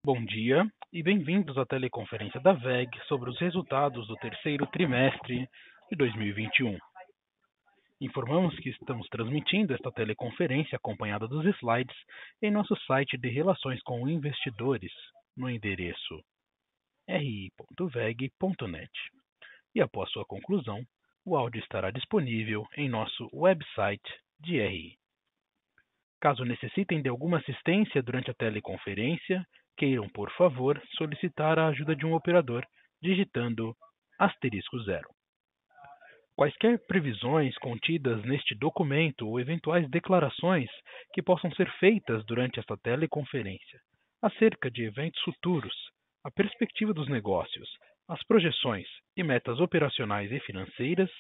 Bom dia e bem-vindos à teleconferência da WEG sobre os resultados do terceiro trimestre de 2021. Informamos que estamos transmitindo esta teleconferência acompanhada dos slides em nosso site de Relações com Investidores, no endereço ri.weg.net. E após sua conclusão, o áudio estará disponível em nosso website de RI. Caso necessitem de alguma assistência durante a teleconferência, queiram, por favor, solicitar a ajuda de um operador, digitando *0. Quaisquer previsões contidas neste documento ou eventuais declarações que possam ser feitas durante esta teleconferência acerca de eventos futuros, a perspectiva dos negócios, as projeções e metas operacionais e financeiras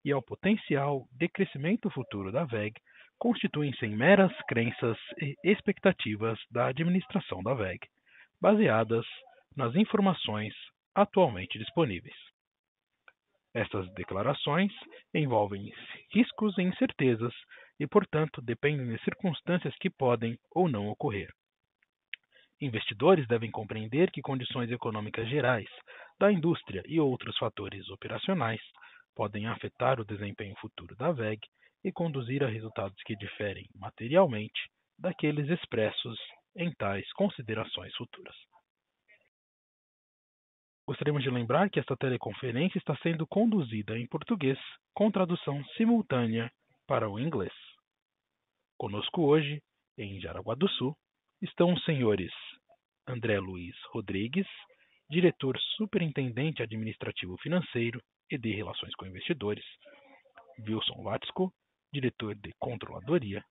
e ao potencial de crescimento futuro da WEG constituem-se em meras crenças e expectativas da administração da WEG, baseadas nas informações atualmente disponíveis. Estas declarações envolvem riscos e incertezas e, portanto, dependem de circunstâncias que podem ou não ocorrer. Investidores devem compreender que condições econômicas gerais da indústria e outros fatores operacionais podem afetar o desempenho futuro da WEG e conduzir a resultados que diferem materialmente daqueles expressos em tais considerações futuras. Gostaríamos de lembrar que esta teleconferência está sendo conduzida em português com tradução simultânea para o inglês. Conosco hoje, em Jaraguá do Sul, estão os senhores André Luiz Rodrigues, diretor superintendente administrativo financeiro e de relações com investidores, Wilson Watzko, diretor de controladoria,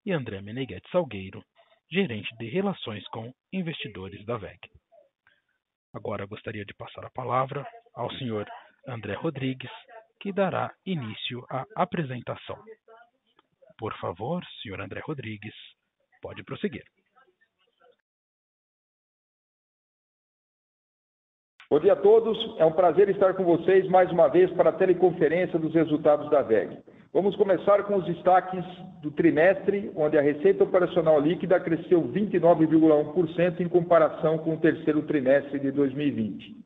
e André Meneghetti Salgueiro, gerente de relações com investidores da WEG. Agora gostaria de passar a palavra ao senhor André Rodrigues, que dará início à apresentação. Por favor, senhor André Rodrigues, pode prosseguir. Bom dia a todos, é um prazer estar com vocês mais uma vez para a teleconferência dos resultados da WEG. Vamos começar com os destaques do trimestre, onde a receita operacional líquida cresceu 29,1% em comparação com o terceiro trimestre de 2020.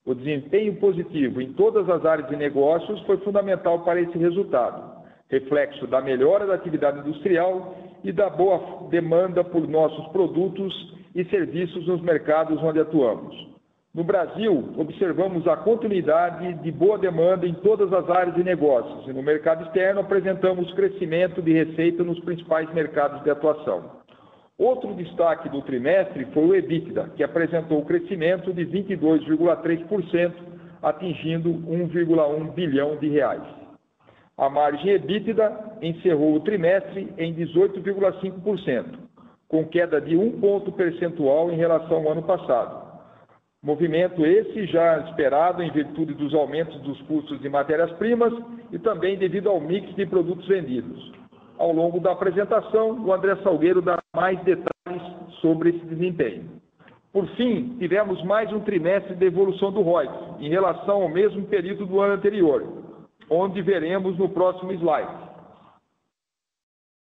O desempenho positivo em todas as áreas de negócios foi fundamental para esse resultado, reflexo da melhora da atividade industrial e da boa demanda por nossos produtos e serviços nos mercados onde atuamos. No Brasil, observamos a continuidade de boa demanda em todas as áreas de negócios e no mercado externo apresentamos crescimento de receita nos principais mercados de atuação. Outro destaque do trimestre foi o EBITDA, que apresentou crescimento de 22,3%, atingindo 1,1 bilhão de reais. A margem EBITDA encerrou o trimestre em 18,5%, com queda de 1 ponto percentual em relação ao ano passado. Movimento esse já esperado em virtude dos aumentos dos custos de matérias-primas e também devido ao mix de produtos vendidos. Ao longo da apresentação, o André Salgueiro dá mais detalhes sobre esse desempenho. Por fim, tivemos mais um trimestre de evolução do ROIC em relação ao mesmo período do ano anterior, onde veremos no próximo slide,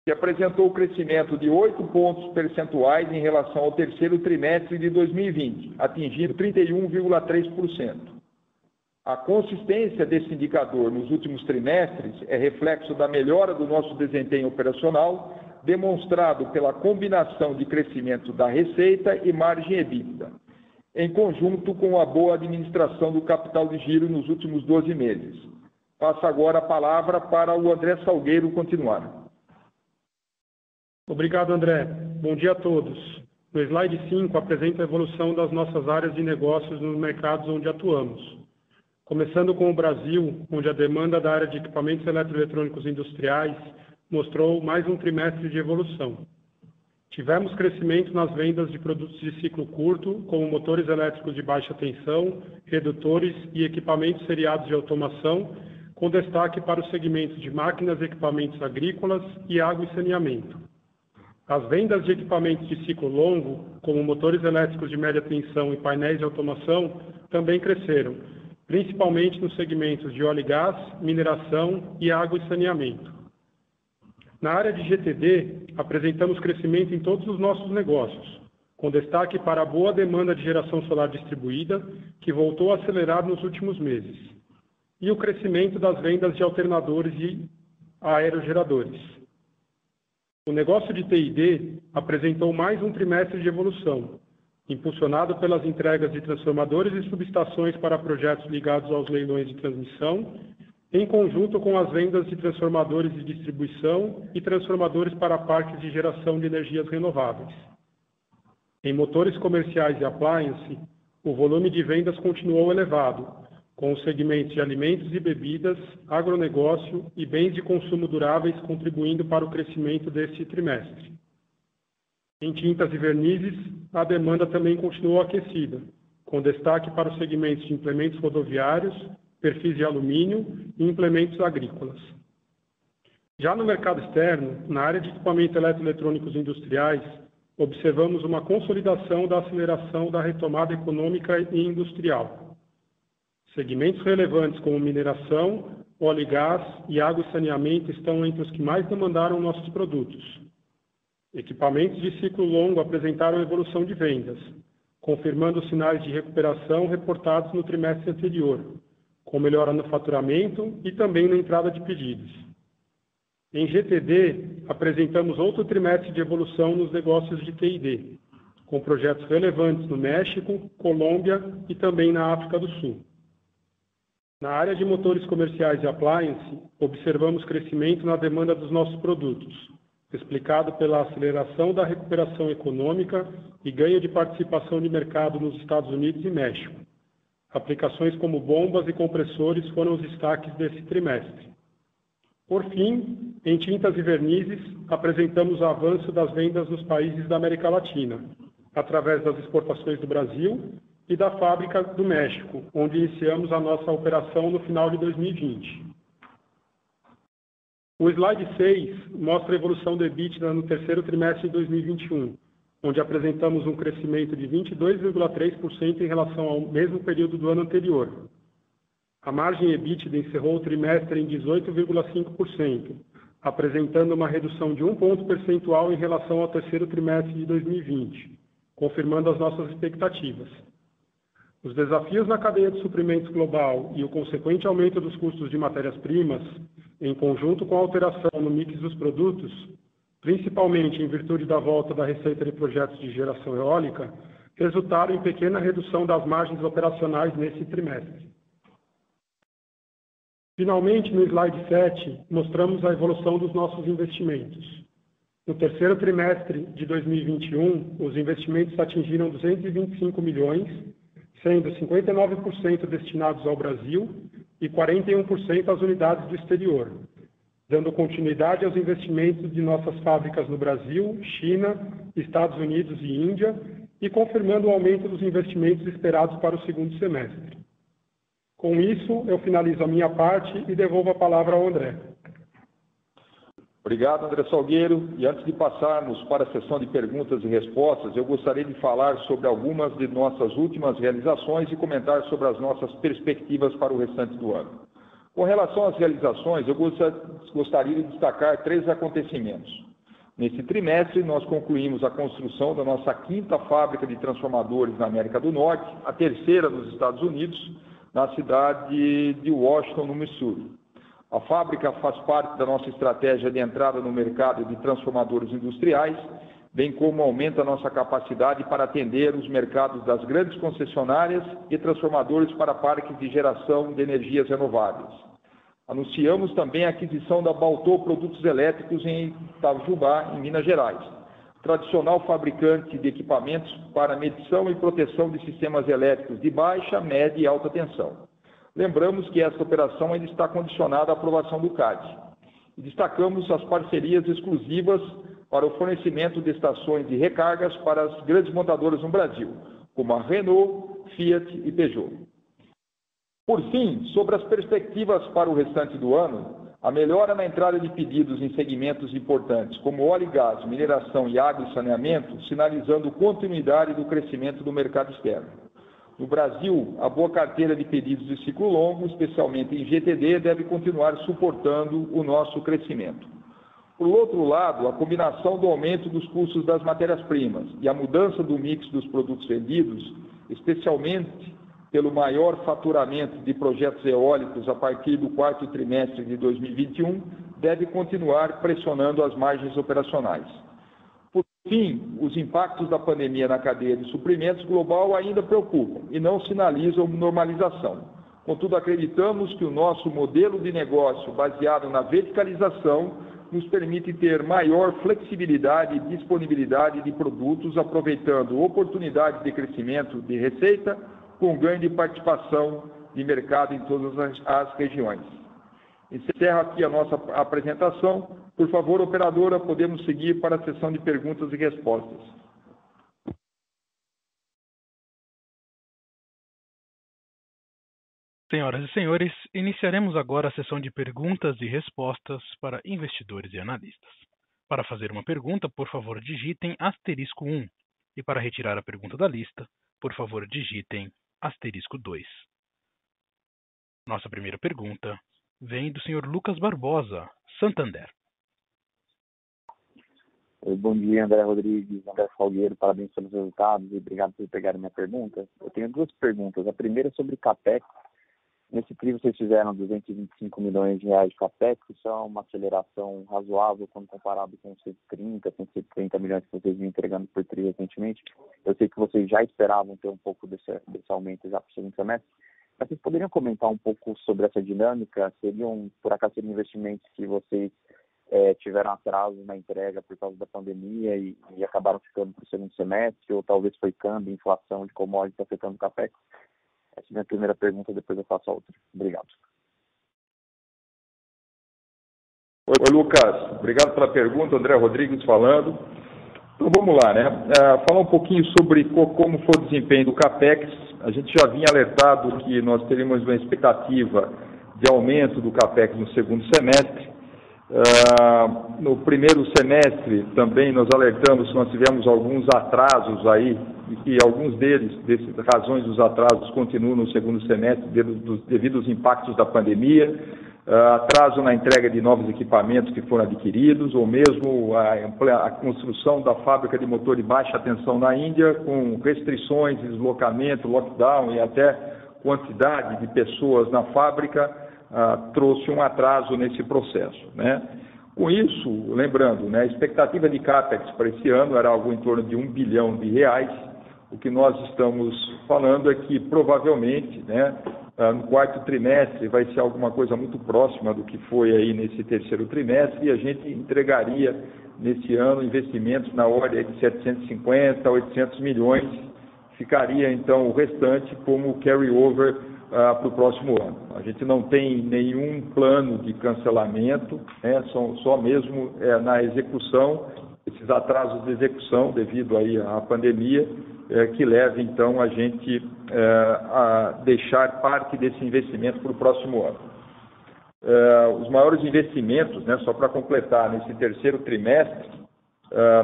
que apresentou o crescimento de 8 pontos percentuais em relação ao terceiro trimestre de 2020, atingindo 31,3%. A consistência desse indicador nos últimos trimestres é reflexo da melhora do nosso desempenho operacional, demonstrado pela combinação de crescimento da receita e margem EBITDA, em conjunto com a boa administração do capital de giro nos últimos 12 meses. Passo agora a palavra para o André Salgueiro continuar. Obrigado, André. Bom dia a todos. No slide 5, apresento a evolução das nossas áreas de negócios nos mercados onde atuamos. Começando com o Brasil, onde a demanda da área de equipamentos eletroeletrônicos industriais mostrou mais um trimestre de evolução. Tivemos crescimento nas vendas de produtos de ciclo curto, como motores elétricos de baixa tensão, redutores e equipamentos seriados de automação, com destaque para os segmentos de máquinas e equipamentos agrícolas e água e saneamento. As vendas de equipamentos de ciclo longo, como motores elétricos de média tensão e painéis de automação, também cresceram, principalmente nos segmentos de óleo e gás, mineração e água e saneamento. Na área de GTD, apresentamos crescimento em todos os nossos negócios, com destaque para a boa demanda de geração solar distribuída, que voltou a acelerar nos últimos meses, e o crescimento das vendas de alternadores e aerogeradores. O negócio de T&D apresentou mais um trimestre de evolução, impulsionado pelas entregas de transformadores e subestações para projetos ligados aos leilões de transmissão, em conjunto com as vendas de transformadores de distribuição e transformadores para parques de geração de energias renováveis. Em motores comerciais e appliance, o volume de vendas continuou elevado, com os segmentos de alimentos e bebidas, agronegócio e bens de consumo duráveis contribuindo para o crescimento deste trimestre. Em tintas e vernizes, a demanda também continuou aquecida, com destaque para os segmentos de implementos rodoviários, perfis de alumínio e implementos agrícolas. Já no mercado externo, na área de equipamentos eletroeletrônicos industriais, observamos uma consolidação da aceleração da retomada econômica e industrial. Segmentos relevantes como mineração, óleo e gás e água e saneamento estão entre os que mais demandaram nossos produtos. Equipamentos de ciclo longo apresentaram evolução de vendas, confirmando os sinais de recuperação reportados no trimestre anterior, com melhora no faturamento e também na entrada de pedidos. Em GTD, apresentamos outro trimestre de evolução nos negócios de T&D, com projetos relevantes no México, Colômbia e também na África do Sul. Na área de motores comerciais e appliance, observamos crescimento na demanda dos nossos produtos, explicado pela aceleração da recuperação econômica e ganho de participação de mercado nos Estados Unidos e México. Aplicações como bombas e compressores foram os destaques desse trimestre. Por fim, em tintas e vernizes, apresentamos o avanço das vendas nos países da América Latina, através das exportações do Brasil e da fábrica do México, onde iniciamos a nossa operação no final de 2020. O slide 6 mostra a evolução do EBITDA no terceiro trimestre de 2021, onde apresentamos um crescimento de 22,3% em relação ao mesmo período do ano anterior. A margem EBITDA encerrou o trimestre em 18,5%, apresentando uma redução de 1 ponto percentual em relação ao terceiro trimestre de 2020, confirmando as nossas expectativas. Os desafios na cadeia de suprimentos global e o consequente aumento dos custos de matérias-primas, em conjunto com a alteração no mix dos produtos, principalmente em virtude da volta da receita de projetos de geração eólica, resultaram em pequena redução das margens operacionais nesse trimestre. Finalmente, no slide 7, mostramos a evolução dos nossos investimentos. No terceiro trimestre de 2021, os investimentos atingiram 225 milhões, sendo 59% destinados ao Brasil e 41% às unidades do exterior, dando continuidade aos investimentos de nossas fábricas no Brasil, China, Estados Unidos e Índia e confirmando o aumento dos investimentos esperados para o segundo semestre. Com isso, eu finalizo a minha parte e devolvo a palavra ao André. Obrigado, André Salgueiro. E antes de passarmos para a sessão de perguntas e respostas, eu gostaria de falar sobre algumas de nossas últimas realizações e comentar sobre as nossas perspectivas para o restante do ano. Com relação às realizações, eu gostaria de destacar 3 acontecimentos. Nesse trimestre, nós concluímos a construção da nossa 5ª fábrica de transformadores na América do Norte, a 3ª nos Estados Unidos, na cidade de Washington, no Missouri. A fábrica faz parte da nossa estratégia de entrada no mercado de transformadores industriais, bem como aumenta a nossa capacidade para atender os mercados das grandes concessionárias e transformadores para parques de geração de energias renováveis. Anunciamos também a aquisição da Baltô Produtos Elétricos em Itajubá, em Minas Gerais, tradicional fabricante de equipamentos para medição e proteção de sistemas elétricos de baixa, média e alta tensão. Lembramos que esta operação ainda está condicionada à aprovação do CAD. E destacamos as parcerias exclusivas para o fornecimento de estações de recargas para as grandes montadoras no Brasil, como a Renault, Fiat e Peugeot. Por fim, sobre as perspectivas para o restante do ano, a melhora na entrada de pedidos em segmentos importantes, como óleo e gás, mineração e água e saneamento, sinalizando continuidade do crescimento do mercado externo. No Brasil, a boa carteira de pedidos de ciclo longo, especialmente em GTD, deve continuar suportando o nosso crescimento. Por outro lado, a combinação do aumento dos custos das matérias-primas e a mudança do mix dos produtos vendidos, especialmente pelo maior faturamento de projetos eólicos a partir do quarto trimestre de 2021, deve continuar pressionando as margens operacionais. Por fim, os impactos da pandemia na cadeia de suprimentos global ainda preocupam e não sinalizam normalização. Contudo, acreditamos que o nosso modelo de negócio baseado na verticalização nos permite ter maior flexibilidade e disponibilidade de produtos, aproveitando oportunidades de crescimento de receita com ganho de participação de mercado em todas as regiões. Encerro aqui a nossa apresentação. Por favor, operadora, podemos seguir para a sessão de perguntas e respostas. Senhoras e senhores, iniciaremos agora a sessão de perguntas e respostas para investidores e analistas. Para fazer uma pergunta, por favor, digitem *1 e para retirar a pergunta da lista, por favor, digitem *2. Nossa primeira pergunta vem do senhor Lucas Barbosa, Santander. Bom dia, André Rodrigues, André Salgueiro, parabéns pelos resultados e obrigado por pegarem minha pergunta. Eu tenho duas perguntas. A primeira é sobre CAPEX. Nesse TRI vocês fizeram 225 milhões de reais de CAPEX, isso é uma aceleração razoável quando comparado com os 130 milhões que vocês vinham entregando por TRI recentemente. Eu sei que vocês já esperavam ter um pouco desse aumento já para o segundo semestre, mas vocês poderiam comentar um pouco sobre essa dinâmica? Por acaso, seriam investimentos que vocês tiveram atraso na entrega por causa da pandemia e acabaram ficando para o segundo semestre, ou talvez foi câmbio, inflação de commodities afetando o CAPEX? Essa é a minha primeira pergunta, depois eu faço a outra. Obrigado. Oi, Lucas. Obrigado pela pergunta. André Rodrigues falando. Então, vamos lá, né? Falar um pouquinho sobre como foi o desempenho do CAPEX. A gente já vinha alertado que nós teríamos uma expectativa de aumento do CAPEX no segundo semestre. No primeiro semestre também nós alertamos que nós tivemos alguns atrasos aí, e que alguns dessas razões dos atrasos continuam no segundo semestre devido aos impactos da pandemia, atraso na entrega de novos equipamentos que foram adquiridos, ou mesmo a construção da fábrica de motor de baixa tensão na Índia, com restrições, deslocamento, lockdown e até quantidade de pessoas na fábrica, trouxe um atraso nesse processo, né? Com isso, lembrando, né, a expectativa de CAPEX para esse ano era algo em torno de R$1 bilhão. O que nós estamos falando é que provavelmente, né, no quarto trimestre vai ser alguma coisa muito próxima do que foi aí nesse terceiro trimestre, e a gente entregaria nesse ano investimentos na ordem de 750 a 800 milhões, ficaria então o restante como carry-over para o próximo ano. A gente não tem nenhum plano de cancelamento, né, só mesmo na execução, esses atrasos de execução devido aí à pandemia, que leva então a gente a deixar parte desse investimento para o próximo ano. Os maiores investimentos, né, só para completar, nesse terceiro trimestre,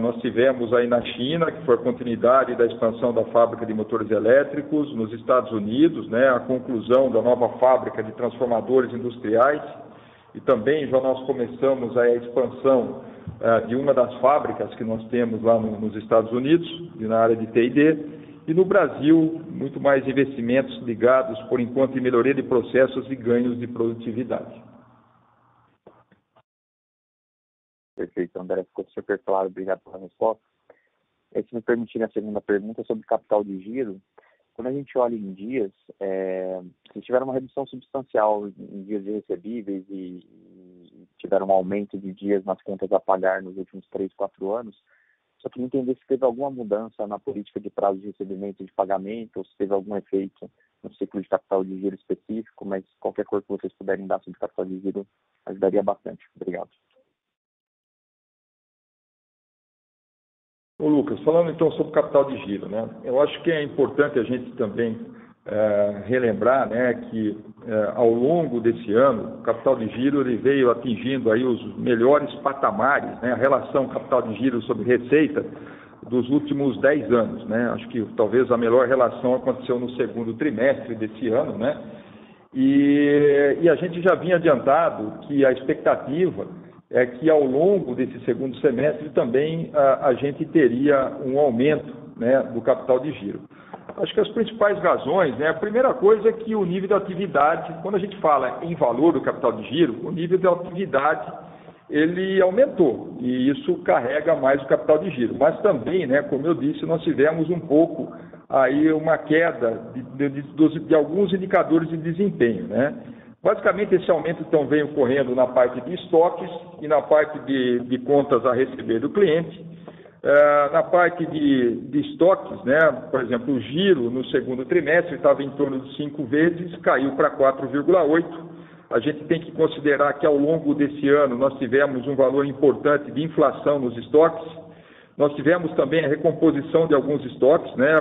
nós tivemos aí na China, que foi a continuidade da expansão da fábrica de motores elétricos, nos Estados Unidos, né, a conclusão da nova fábrica de transformadores industriais, e também já nós começamos aí a expansão de uma das fábricas que nós temos lá nos Estados Unidos, na área de T&D, e no Brasil, muito mais investimentos ligados, por enquanto, em melhoria de processos e ganhos de produtividade. Perfeito, André, ficou super claro, obrigado pela resposta. E se me permitirem a segunda pergunta sobre capital de giro, quando a gente olha em dias, se tiver uma redução substancial em dias de recebíveis e tiveram um aumento de dias nas contas a pagar nos últimos 3, 4 anos, só queria entender se teve alguma mudança na política de prazo de recebimento e de pagamento, ou se teve algum efeito no ciclo de capital de giro específico, mas qualquer coisa que vocês puderem dar sobre capital de giro ajudaria bastante. Obrigado. Ô Lucas, falando então sobre capital de giro, né? Eu acho que é importante a gente também relembrar, né, que ao longo desse ano, o capital de giro ele veio atingindo aí os melhores patamares, né, a relação capital de giro sobre receita dos últimos 10 anos, né? Acho que talvez a melhor relação aconteceu no segundo trimestre desse ano, né? E a gente já vinha adiantado que a expectativa é que ao longo desse segundo semestre também a gente teria um aumento, né, do capital de giro. Acho que as principais razões, né, a primeira coisa é que o nível da atividade, quando a gente fala em valor do capital de giro, o nível da atividade ele aumentou e isso carrega mais o capital de giro. Mas também, né, como eu disse, nós tivemos um pouco aí uma queda de alguns indicadores de desempenho, né? Basicamente, esse aumento então vem ocorrendo na parte de estoques e na parte de contas a receber do cliente. Na parte de estoques, né, por exemplo, o giro no segundo trimestre estava em torno de 5 vezes, caiu para 4,8. A gente tem que considerar que ao longo desse ano nós tivemos um valor importante de inflação nos estoques. Nós tivemos também a recomposição de alguns estoques, né,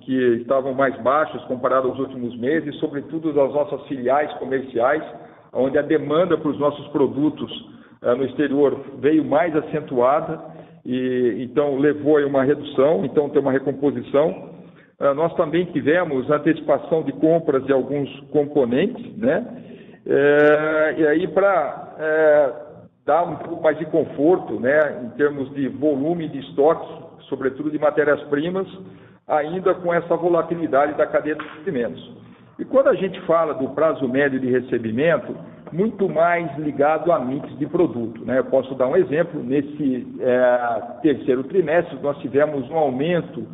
que estavam mais baixos comparado aos últimos meses, sobretudo das nossas filiais comerciais, onde a demanda para os nossos produtos no exterior veio mais acentuada e então levou a uma redução, então tem uma recomposição. Nós também tivemos antecipação de compras de alguns componentes, né, e aí para dar um pouco mais de conforto, né, em termos de volume de estoque, sobretudo de matérias-primas, ainda com essa volatilidade da cadeia de suprimentos. E quando a gente fala do prazo médio de recebimento, muito mais ligado a mix de produto, né? Eu posso dar um exemplo, nesse terceiro trimestre nós tivemos um aumento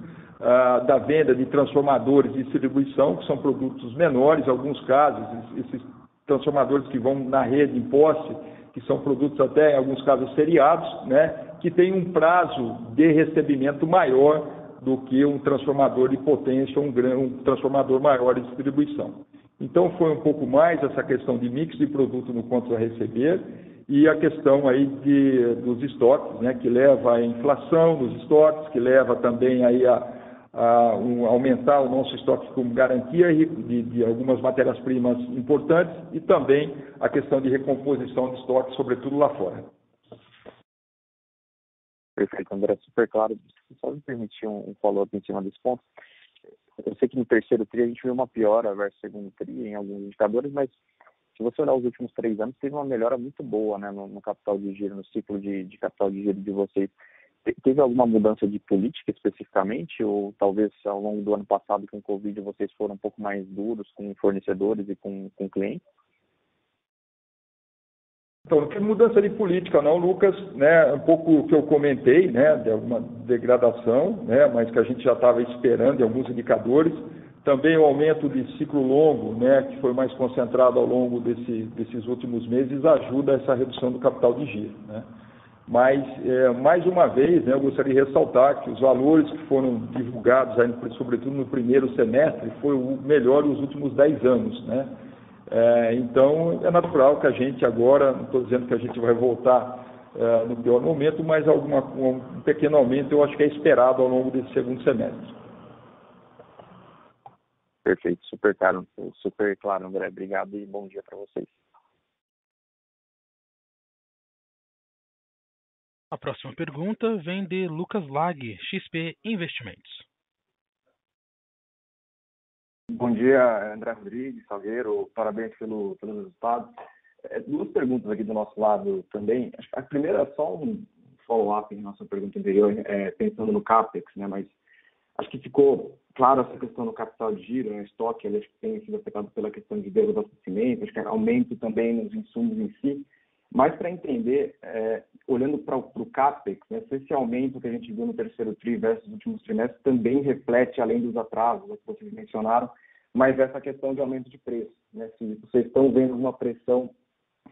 da venda de transformadores de distribuição, que são produtos menores, em alguns casos, esses transformadores que vão na rede em posse, que são produtos até, em alguns casos, seriados, né, que tem um prazo de recebimento maior do que um transformador de potência, um transformador maior de distribuição. Então, foi um pouco mais essa questão de mix de produto no contas a receber e a questão aí dos estoques, né, que leva à inflação dos estoques, que leva também aí a aumentar o nosso estoque como garantia de algumas matérias-primas importantes e também a questão de recomposição de estoque, sobretudo lá fora. Perfeito, André, super claro. Só me permitir um follow-up em cima desse ponto. Eu sei que no terceiro TRI a gente viu uma piora versus segundo TRI em alguns indicadores, mas se você olhar os últimos 3 anos, teve uma melhora muito boa, né, no capital de giro, no ciclo de capital de giro de vocês. Teve alguma mudança de política especificamente, ou talvez ao longo do ano passado com o Covid vocês foram um pouco mais duros com fornecedores e com clientes? Então, não tem mudança de política não, Lucas, né, um pouco o que eu comentei, né, de alguma degradação, né, mas que a gente já estava esperando em alguns indicadores, também o aumento de ciclo longo, né, que foi mais concentrado ao longo desses últimos meses, ajuda essa redução do capital de giro, né. Mas, mais uma vez, né, eu gostaria de ressaltar que os valores que foram divulgados, aí, sobretudo no primeiro semestre, foi o melhor dos últimos 10 anos, né. Então, é natural que a gente agora, não estou dizendo que a gente vai voltar no pior momento, mas um pequeno aumento eu acho que é esperado ao longo desse segundo semestre. Perfeito, super claro, André. Obrigado e bom dia para vocês. A próxima pergunta vem de Lucas Laghi, XP Investimentos. Bom dia, André Rodrigues, Salgueiro, parabéns pelos resultados. 2 perguntas aqui do nosso lado também. A primeira é só um follow-up em nossa pergunta anterior, pensando no CAPEX, né? Mas acho que ficou claro essa questão do capital de giro, né? Estoque, ele acho que tem sido afetado pela questão de desabastecimento, acho que aumento também nos insumos em si. Mas para entender, olhando para o CAPEX, né, se esse aumento que a gente viu no terceiro TRI versus os últimos trimestres também reflete, além dos atrasos que vocês mencionaram, mas essa questão de aumento de preço, né, se vocês estão vendo uma pressão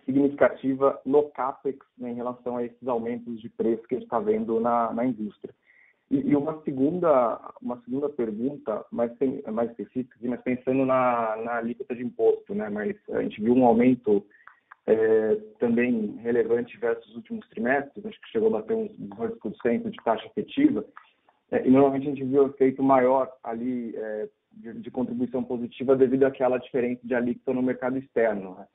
significativa no CAPEX, né, em relação a esses aumentos de preço que a gente está vendo na indústria. E uma segunda pergunta, mais específica, mas pensando na alíquota de imposto, né, mas a gente viu um aumento também relevante versus os últimos trimestres, acho que chegou a bater uns 18% de taxa efetiva, e normalmente a gente viu um efeito maior ali de contribuição positiva devido àquela diferença de alíquota no mercado externo, né?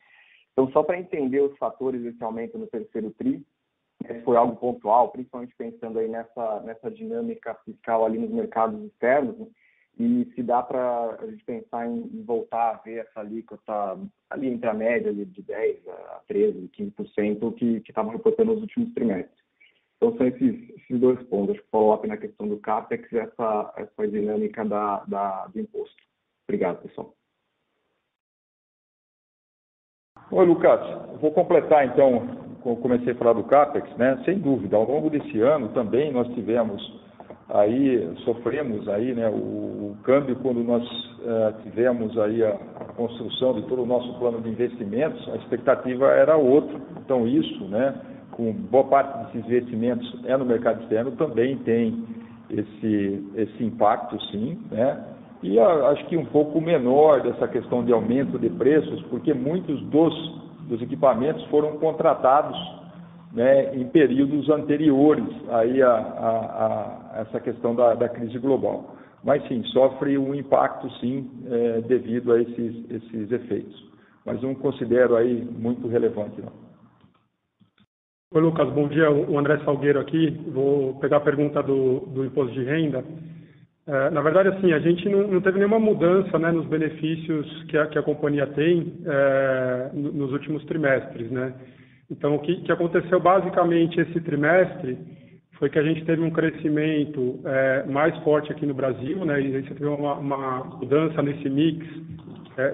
Então, só para entender os fatores desse aumento no terceiro TRI, foi algo pontual, principalmente pensando aí nessa dinâmica fiscal ali nos mercados externos, né? e se dá para a gente pensar em voltar a ver essa alíquota ali entre a média ali de 10% a 13%, 15% que estavam reportando nos últimos trimestres. Então, são esses dois pontos. Acho que follow-up na questão do CAPEX e essa dinâmica do imposto. Obrigado, pessoal. Oi, Lucas. Vou completar, então, como comecei a falar do CAPEX, né? Sem dúvida, ao longo desse ano também nós sofremos aí, né, o câmbio quando nós tivemos aí a construção de todo o nosso plano de investimentos, a expectativa era outra. Então, isso, né, com boa parte desses investimentos no mercado externo, também tem esse impacto, sim, né? E acho que um pouco menor dessa questão de aumento de preços, porque muitos dos equipamentos foram contratados, né, em períodos anteriores aí a essa questão da crise global. Mas sim, sofre um impacto sim devido a esses efeitos. Mas não considero aí muito relevante, não. Oi, Lucas, bom dia. O André Salgueiro aqui. Vou pegar a pergunta do imposto de renda. Na verdade, assim, a gente não teve nenhuma mudança, né, nos benefícios que a companhia tem nos últimos trimestres, né? Então, o que aconteceu basicamente esse trimestre foi que a gente teve um crescimento mais forte aqui no Brasil, né? E você teve uma mudança nesse mix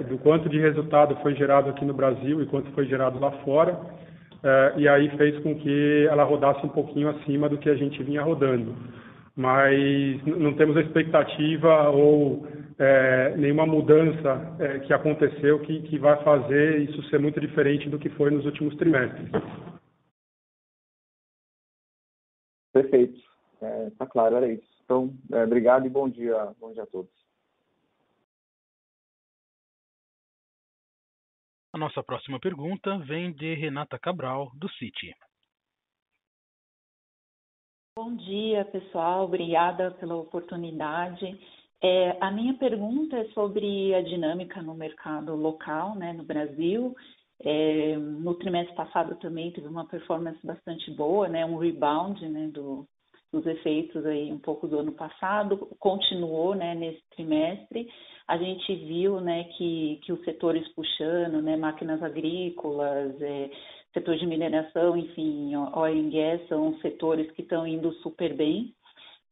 do quanto de resultado foi gerado aqui no Brasil e quanto foi gerado lá fora, e aí fez com que ela rodasse um pouquinho acima do que a gente vinha rodando. Mas não temos a expectativa ou nenhuma mudança que aconteceu que vai fazer isso ser muito diferente do que foi nos últimos trimestres. Perfeito. Tá claro, era isso. Então, obrigado e bom dia a todos. A nossa próxima pergunta vem de Renata Cabral, do Citi. Bom dia, pessoal. Obrigada pela oportunidade. A minha pergunta é sobre a dinâmica no mercado local, né, no Brasil. No trimestre passado também teve uma performance bastante boa, né, um rebound, né, dos efeitos aí um pouco do ano passado. Continuou, né, nesse trimestre. A gente viu, né, que os setores puxando, né, máquinas agrícolas, setor de mineração, enfim, oil and gas, são setores que estão indo super bem.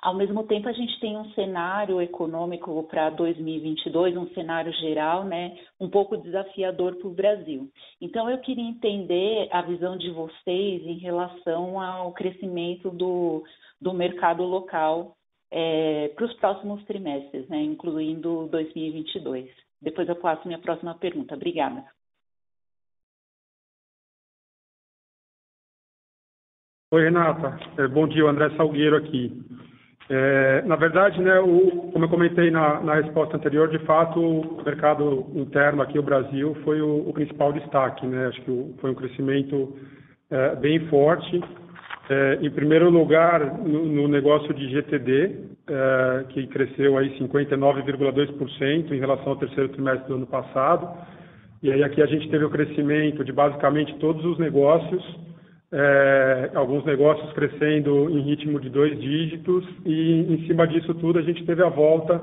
Ao mesmo tempo, a gente tem um cenário econômico para 2022, um cenário geral, né, um pouco desafiador para o Brasil. Então, eu queria entender a visão de vocês em relação ao crescimento do mercado local para os próximos trimestres, né, incluindo 2022. Depois eu passo minha próxima pergunta. Obrigada. Oi, Renata. Bom dia, o André Salgueiro aqui. Na verdade, né, como eu comentei na resposta anterior, de fato, o mercado interno aqui, o Brasil, foi o principal destaque, né? Acho que foi um crescimento bem forte. Em primeiro lugar, no negócio de GTD, que cresceu aí 59,2% em relação ao terceiro trimestre do ano passado. E aí aqui a gente teve o crescimento de basicamente todos os negócios, alguns negócios crescendo em ritmo de 2 dígitos, e em cima disso tudo a gente teve a volta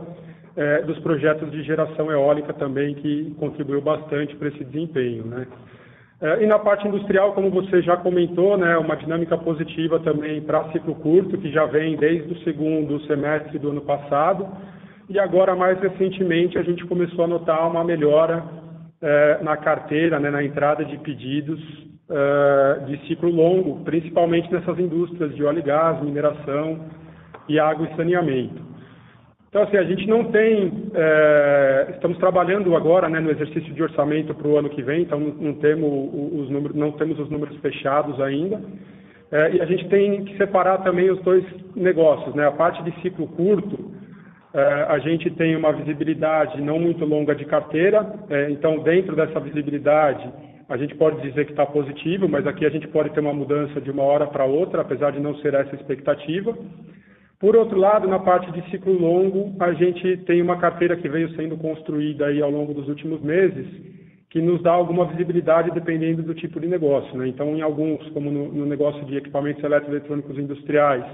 dos projetos de geração eólica também, que contribuiu bastante para esse desempenho, né? E na parte industrial, como você já comentou, né, uma dinâmica positiva também para ciclo curto, que já vem desde o segundo semestre do ano passado, e agora mais recentemente a gente começou a notar uma melhora na carteira, né, na entrada de pedidos de ciclo longo, principalmente nessas indústrias de óleo e gás, mineração e água e saneamento. Então, assim, a gente não tem... estamos trabalhando agora, né, no exercício de orçamento para o ano que vem, então não temos os números fechados ainda, e a gente tem que separar também os dois negócios, né? A parte de ciclo curto, a gente tem uma visibilidade não muito longa de carteira, então dentro dessa visibilidade a gente pode dizer que está positivo, mas aqui a gente pode ter uma mudança de uma hora para outra, apesar de não ser essa a expectativa. Por outro lado, na parte de ciclo longo, a gente tem uma carteira que veio sendo construída aí ao longo dos últimos meses, que nos dá alguma visibilidade dependendo do tipo de negócio, né? Então, em alguns, como no negócio de equipamentos eletroeletrônicos industriais,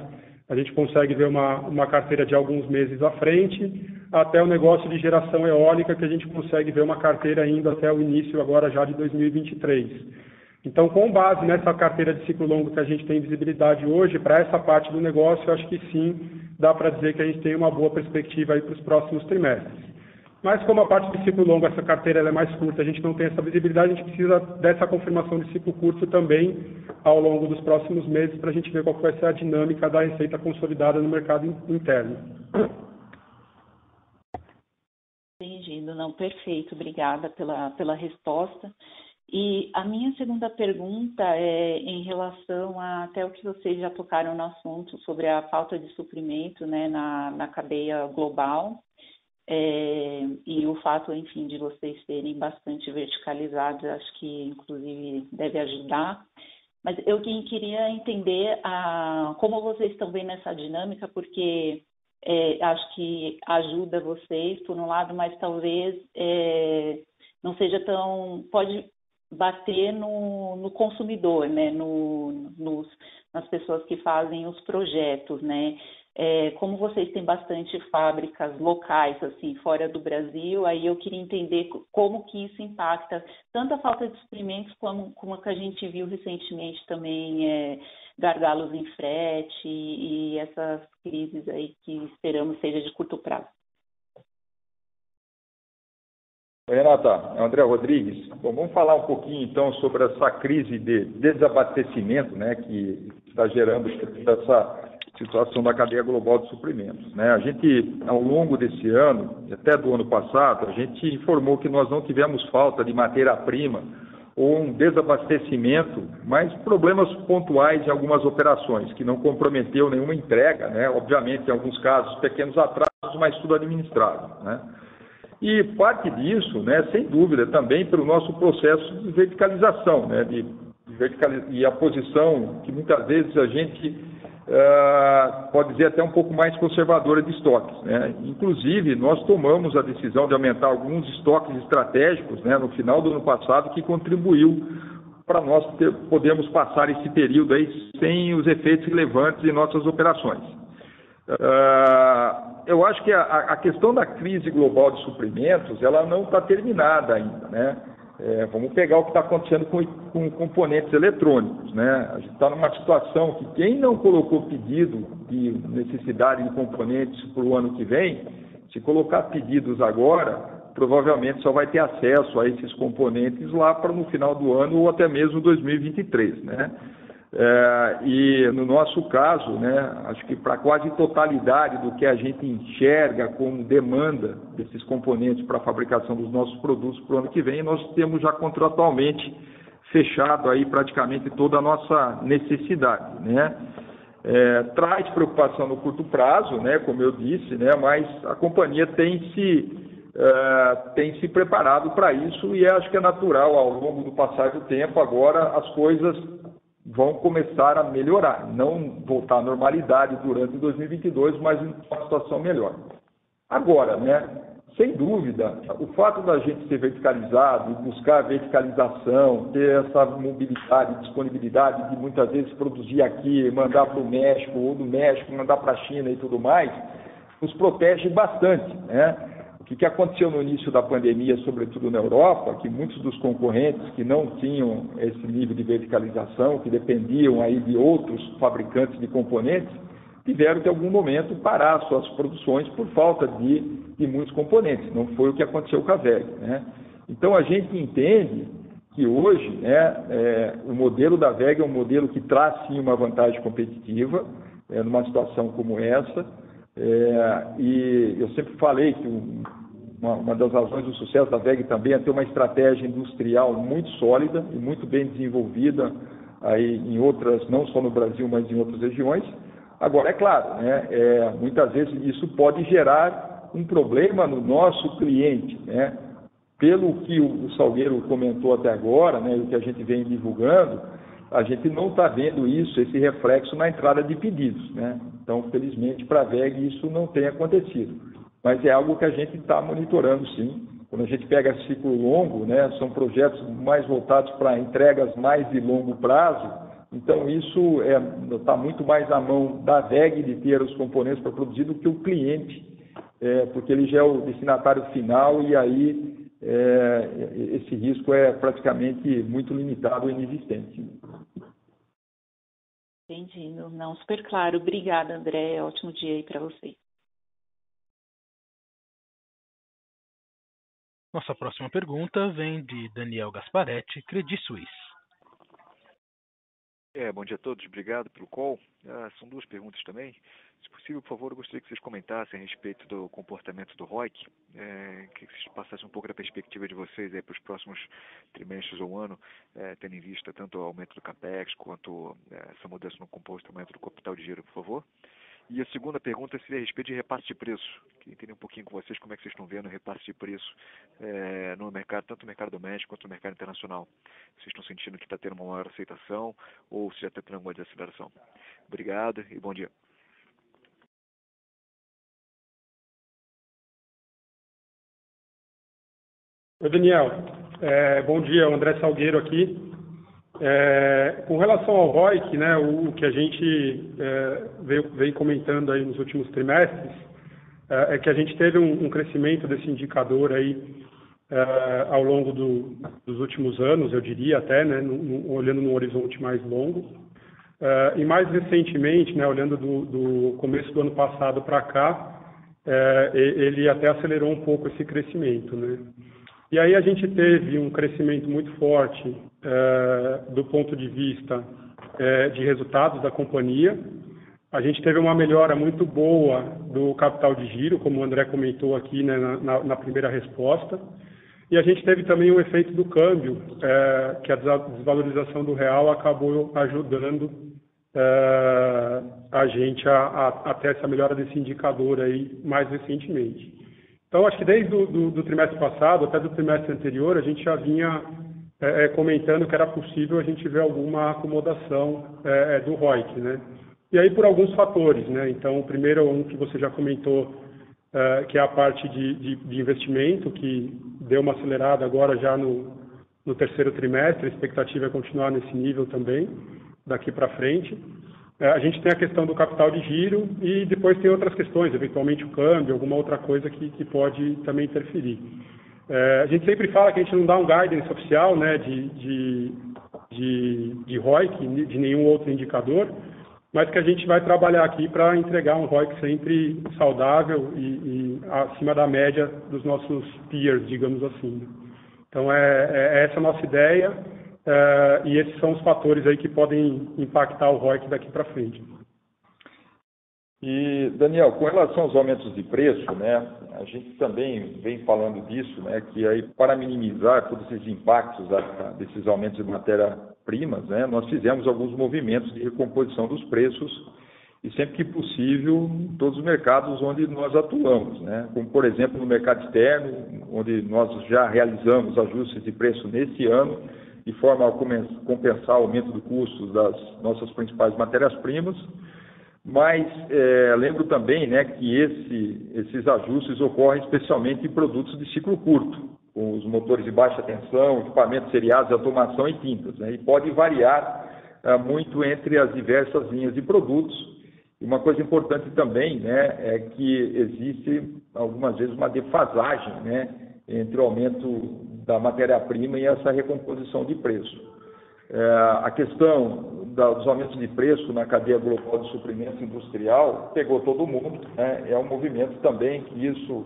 a gente consegue ver uma carteira de alguns meses à frente, até o negócio de geração eólica, que a gente consegue ver uma carteira indo até o início agora já de 2023. Então, com base nessa carteira de ciclo longo que a gente tem visibilidade hoje, para essa parte do negócio, eu acho que sim, dá para dizer que a gente tem uma boa perspectiva aí para os próximos trimestres. Mas como a parte de ciclo longo, essa carteira ela é mais curta, a gente não tem essa visibilidade, a gente precisa dessa confirmação de ciclo curto também ao longo dos próximos meses, para a gente ver qual vai ser a dinâmica da receita consolidada no mercado interno. Entendido, não, perfeito, obrigada pela resposta. E a minha segunda pergunta é em relação a até o que vocês já tocaram no assunto sobre a falta de suprimento, né, na cadeia global, e o fato, enfim, de vocês serem bastante verticalizados, acho que inclusive deve ajudar. Mas eu queria entender como vocês estão vendo essa dinâmica, porque acho que ajuda vocês, por um lado, mas talvez não seja tão... Pode bater no consumidor, né? Nas pessoas que fazem os projetos, né? Como vocês têm bastante fábricas locais, assim, fora do Brasil, aí eu queria entender como que isso impacta tanto a falta de suprimentos como a que a gente viu recentemente também, gargalos em frete e essas crises aí que esperamos seja de curto prazo. Renata, André Rodrigues. Bom, vamos falar um pouquinho então sobre essa crise de desabastecimento, né, que está gerando essa situação da cadeia global de suprimentos, né? A gente, ao longo desse ano, até do ano passado, a gente informou que nós não tivemos falta de matéria-prima ou um desabastecimento, mas problemas pontuais em algumas operações, que não comprometeu nenhuma entrega, né? Obviamente, em alguns casos, pequenos atrasos, mas tudo administrado, né? E parte disso, né, sem dúvida, também pelo nosso processo de verticalização, né, e a posição que muitas vezes a gente pode dizer até um pouco mais conservadora de estoques, né? Inclusive, nós tomamos a decisão de aumentar alguns estoques estratégicos, né, no final do ano passado, que contribuiu para nós podermos passar esse período aí sem os efeitos relevantes em nossas operações. Eu acho que a questão da crise global de suprimentos, ela não está terminada ainda, né? Vamos pegar o que está acontecendo com componentes eletrônicos, né? A gente está numa situação que quem não colocou pedido de necessidade de componentes para o ano que vem, se colocar pedidos agora, provavelmente só vai ter acesso a esses componentes lá para no final do ano ou até mesmo 2023, né? E no nosso caso, né, acho que para quase totalidade do que a gente enxerga como demanda desses componentes para a fabricação dos nossos produtos para o ano que vem, nós temos já contratualmente fechado aí praticamente toda a nossa necessidade, né? Traz preocupação no curto prazo, né, como eu disse, né, mas a companhia tem se preparado para isso e acho que é natural ao longo do passar do tempo agora as coisas vão começar a melhorar, não voltar à normalidade durante 2022, mas em uma situação melhor. Agora, né, sem dúvida, o fato da gente ser verticalizado, buscar verticalização, ter essa mobilidade, disponibilidade de muitas vezes produzir aqui, mandar para o México, ou do México mandar para a China e tudo mais, nos protege bastante, né? O que aconteceu no início da pandemia, sobretudo na Europa, que muitos dos concorrentes que não tinham esse nível de verticalização, que dependiam aí de outros fabricantes de componentes, tiveram que, em algum momento, parar suas produções por falta de muitos componentes. Não foi o que aconteceu com a VEG, né? Então, a gente entende que hoje, né, o modelo da VEG é um modelo que traz, sim, uma vantagem competitiva, numa situação como essa. E eu sempre falei que uma das razões do sucesso da VEG também é ter uma estratégia industrial muito sólida e muito bem desenvolvida aí em outras, não só no Brasil, mas em outras regiões. Agora, é claro, né, muitas vezes isso pode gerar um problema no nosso cliente, né? Pelo que o Salgueiro comentou até agora, né, o que a gente vem divulgando, a gente não está vendo isso, esse reflexo na entrada de pedidos, né? Então, felizmente, para a VEG isso não tem acontecido. Mas é algo que a gente está monitorando, sim. Quando a gente pega ciclo longo, né, são projetos mais voltados para entregas mais de longo prazo, Então, isso está muito mais na mão da WEG de ter os componentes para produzir do que o cliente, porque ele já é o destinatário final e aí esse risco é praticamente muito limitado ou inexistente. Entendi, não, super claro. Obrigada, André. Ótimo dia aí para você. Nossa próxima pergunta vem de Daniel Gasparetti, Credit Suisse. Bom dia a todos, obrigado pelo call. São duas perguntas também. Se possível, por favor, eu gostaria que vocês comentassem a respeito do comportamento do ROIC, que vocês passassem um pouco da perspectiva de vocês para os próximos trimestres ou ano, tendo em vista tanto o aumento do CAPEX quanto essa mudança no comportamento do capital de giro, por favor. E a segunda pergunta seria a respeito de repasse de preço. Queria entender um pouquinho com vocês como é que vocês estão vendo o repasse de preço no mercado, tanto no mercado doméstico quanto no mercado internacional. Vocês estão sentindo que está tendo uma maior aceitação ou se já está tendo alguma desaceleração? Obrigado e bom dia. Oi, Daniel. Bom dia, André Salgueiro aqui. Com relação ao ROIC, né, o que a gente vem comentando aí nos últimos trimestres é que a gente teve um crescimento desse indicador aí ao longo dos últimos anos, eu diria até, né, olhando num horizonte mais longo. E mais recentemente, né, olhando do começo do ano passado para cá, ele até acelerou um pouco esse crescimento, né? E aí a gente teve um crescimento muito forte do ponto de vista de resultados da companhia. A gente teve uma melhora muito boa do capital de giro, como o André comentou aqui, né, na primeira resposta. E a gente teve também o efeito do câmbio, que a desvalorização do real acabou ajudando a gente a ter essa melhora desse indicador aí mais recentemente. Então, acho que desde do trimestre passado até do trimestre anterior, a gente já vinha comentando que era possível a gente ver alguma acomodação do ROIC, né? E aí por alguns fatores, né? Então, o primeiro é um que você já comentou, que é a parte de investimento, que deu uma acelerada agora já no terceiro trimestre, a expectativa é continuar nesse nível também, daqui para frente. A gente tem a questão do capital de giro e depois tem outras questões, eventualmente o câmbio, alguma outra coisa que pode também interferir. A gente sempre fala que a gente não dá um guidance oficial, né, de ROIC, de nenhum outro indicador, mas que a gente vai trabalhar aqui para entregar um ROIC sempre saudável e acima da média dos nossos peers, digamos assim. Então, essa a nossa ideia. E esses são os fatores aí que podem impactar o ROIC daqui para frente. E, Daniel, com relação aos aumentos de preço, né, a gente também vem falando disso, né, que aí para minimizar todos esses impactos desses aumentos de matéria-primas, né, nós fizemos alguns movimentos de recomposição dos preços e sempre que possível em todos os mercados onde nós atuamos, né, como por exemplo no mercado externo, onde nós já realizamos ajustes de preço nesse ano, de forma a compensar o aumento do custo das nossas principais matérias-primas, mas lembro também, né, que esses ajustes ocorrem especialmente em produtos de ciclo curto, com os motores de baixa tensão, equipamentos seriados de automação e tintas, né, e pode variar muito entre as diversas linhas de produtos. E uma coisa importante também, né, é que existe algumas vezes uma defasagem, né, entre o aumento da matéria-prima e essa recomposição de preço. A questão dos aumentos de preço na cadeia global de suprimento industrial pegou todo mundo, né? É um movimento também que isso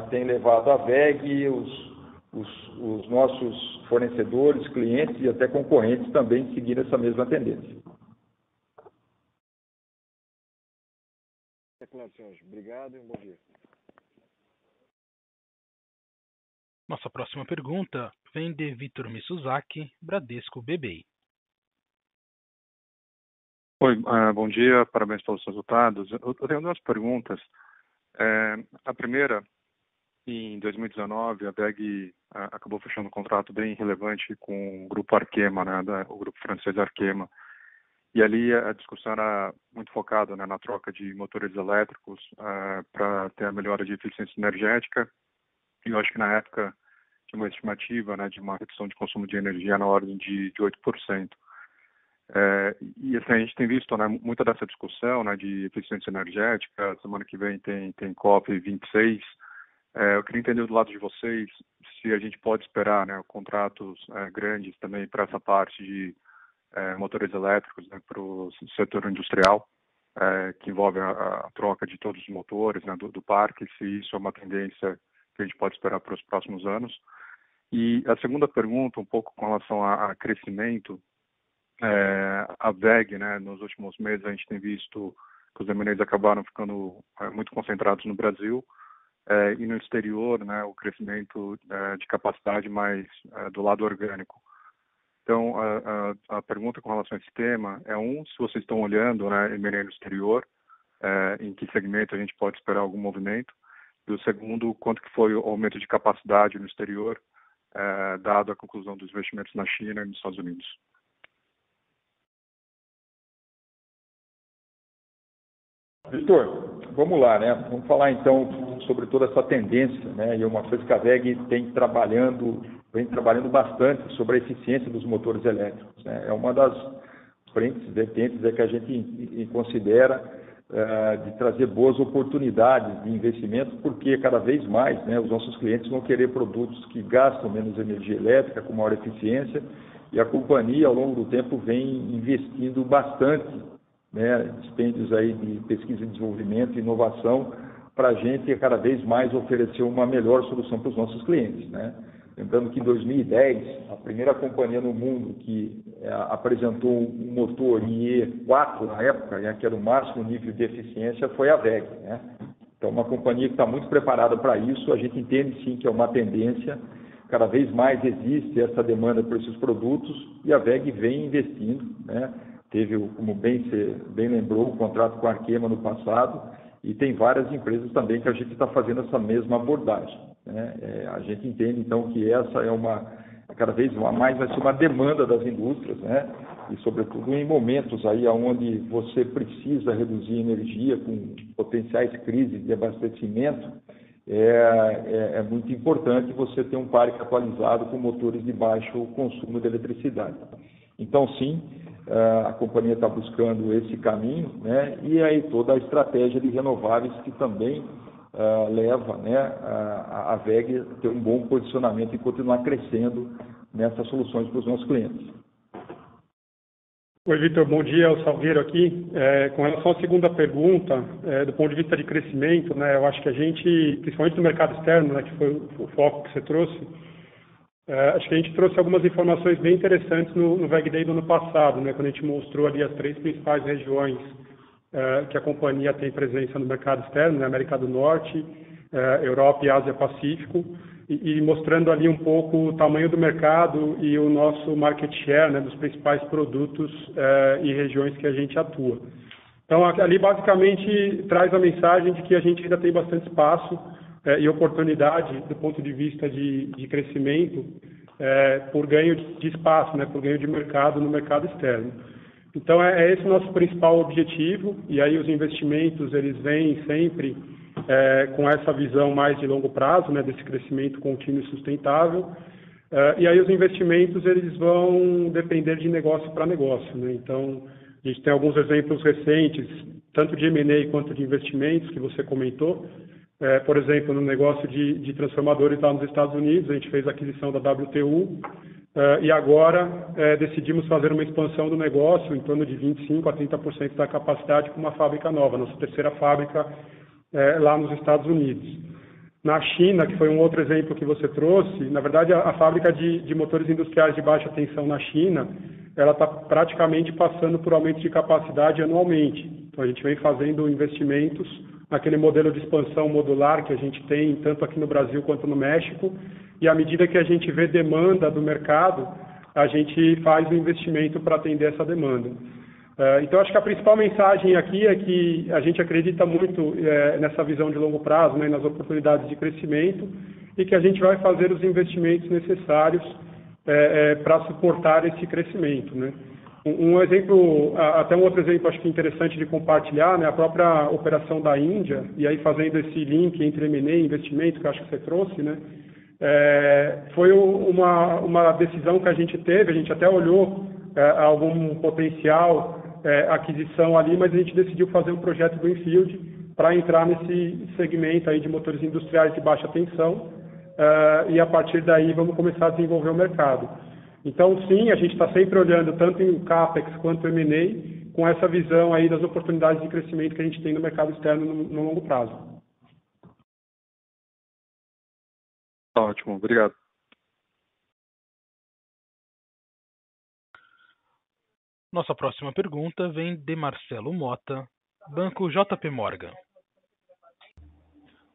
tem levado a WEG, os nossos fornecedores, clientes e até concorrentes também a seguir essa mesma tendência. É claro, senhores. Obrigado e um bom dia. Nossa próxima pergunta vem de Vitor Mizusaki, Bradesco BBI. Oi, bom dia, parabéns pelos resultados. Eu tenho duas perguntas. A primeira, em 2019, a WEG acabou fechando um contrato bem relevante com o grupo Arkema, né, o grupo francês Arkema. E ali a discussão era muito focada, né, na troca de motores elétricos para ter a melhora de eficiência energética. E eu acho que na época tinha uma estimativa, né, de uma redução de consumo de energia na ordem de 8%. E assim, a gente tem visto, né, muita dessa discussão, né, de eficiência energética. Semana que vem tem COP26. Eu queria entender do lado de vocês se a gente pode esperar, né, contratos grandes também para essa parte de motores elétricos, né, para o setor industrial, que envolve a troca de todos os motores, né, do parque, se isso é uma tendência que a gente pode esperar para os próximos anos. E a segunda pergunta, um pouco com relação a crescimento, a WEG, né, nos últimos meses a gente tem visto que os M&As acabaram ficando muito concentrados no Brasil e no exterior, né, o crescimento de capacidade mais do lado orgânico. Então, a pergunta com relação a esse tema é se vocês estão olhando, né, M&A no exterior, em que segmento a gente pode esperar algum movimento, e o segundo, quanto que foi o aumento de capacidade no exterior, dado a conclusão dos investimentos na China e nos Estados Unidos. Vitor, vamos lá, né? Vamos falar então sobre toda essa tendência, né? E uma coisa que a WEG vem trabalhando bastante sobre a eficiência dos motores elétricos, né? É uma das frentes, vertentes que a gente considera de trazer boas oportunidades de investimento, porque cada vez mais, né, os nossos clientes vão querer produtos que gastam menos energia elétrica, com maior eficiência, e a companhia, ao longo do tempo, vem investindo bastante, né, dispêndios aí de pesquisa e desenvolvimento e inovação para a gente cada vez mais oferecer uma melhor solução para os nossos clientes, né? Lembrando que em 2010, a primeira companhia no mundo que apresentou um motor IE4 na época, né, que era o máximo nível de eficiência, foi a WEG, né? Então, uma companhia que está muito preparada para isso. A gente entende sim que é uma tendência, cada vez mais existe essa demanda por esses produtos e a WEG vem investindo, né? Teve, como bem lembrou, o contrato com a Arkema no passado, e tem várias empresas também que a gente está fazendo essa mesma abordagem, né? A gente entende, então, que essa é cada vez mais vai ser uma demanda das indústrias, né? E, sobretudo, em momentos aí onde você precisa reduzir energia com potenciais crises de abastecimento, é muito importante você ter um parque atualizado com motores de baixo consumo de eletricidade. Então, sim, a companhia está buscando esse caminho, né? E aí toda a estratégia de renováveis que também leva, né, a WEG a ter um bom posicionamento e continuar crescendo nessas soluções para os nossos clientes. Oi, Vitor, bom dia, é o Salgueiro aqui. Com relação à segunda pergunta, do ponto de vista de crescimento, né, eu acho que a gente, principalmente no mercado externo, né, que foi o foco que você trouxe, acho que a gente trouxe algumas informações bem interessantes no WEG Day do ano passado, né, quando a gente mostrou ali as 3 principais regiões que a companhia tem presença no mercado externo, né, América do Norte, Europa e Ásia Pacífico, e mostrando ali um pouco o tamanho do mercado e o nosso market share, né, dos principais produtos e regiões que a gente atua. Então, ali basicamente traz a mensagem de que a gente ainda tem bastante espaço e oportunidade do ponto de vista de crescimento por ganho de espaço, né, por ganho de mercado no mercado externo. Então, esse o nosso principal objetivo, e aí os investimentos eles vêm sempre com essa visão mais de longo prazo, né, desse crescimento contínuo e sustentável, e aí os investimentos eles vão depender de negócio para negócio, né? Então, a gente tem alguns exemplos recentes, tanto de M&A quanto de investimentos, que você comentou. Por exemplo, no negócio de transformadores lá nos Estados Unidos, a gente fez a aquisição da WTU, e agora decidimos fazer uma expansão do negócio em torno de 25% a 30% da capacidade com uma fábrica nova, nossa terceira fábrica lá nos Estados Unidos. Na China, que foi um outro exemplo que você trouxe, na verdade a fábrica de motores industriais de baixa tensão na China, ela está praticamente passando por aumento de capacidade anualmente. Então a gente vem fazendo investimentos naquele modelo de expansão modular que a gente tem tanto aqui no Brasil quanto no México, e à medida que a gente vê demanda do mercado, a gente faz o investimento para atender essa demanda. Então, acho que a principal mensagem aqui é que a gente acredita muito nessa visão de longo prazo, né, nas oportunidades de crescimento, e que a gente vai fazer os investimentos necessários para suportar esse crescimento, né? Um exemplo, até um outro exemplo acho que interessante de compartilhar, né, a própria operação da Índia, e aí fazendo esse link entre M&A e investimento, que eu acho que você trouxe, né, foi uma decisão que a gente teve, a gente até olhou algum potencial aquisição ali, mas a gente decidiu fazer um projeto greenfield para entrar nesse segmento aí de motores industriais de baixa tensão, e a partir daí vamos começar a desenvolver o mercado. Então, sim, a gente está sempre olhando tanto em CAPEX quanto M&A, com essa visão aí das oportunidades de crescimento que a gente tem no mercado externo no longo prazo. Ótimo, obrigado. Nossa próxima pergunta vem de Marcelo Mota, Banco JP Morgan.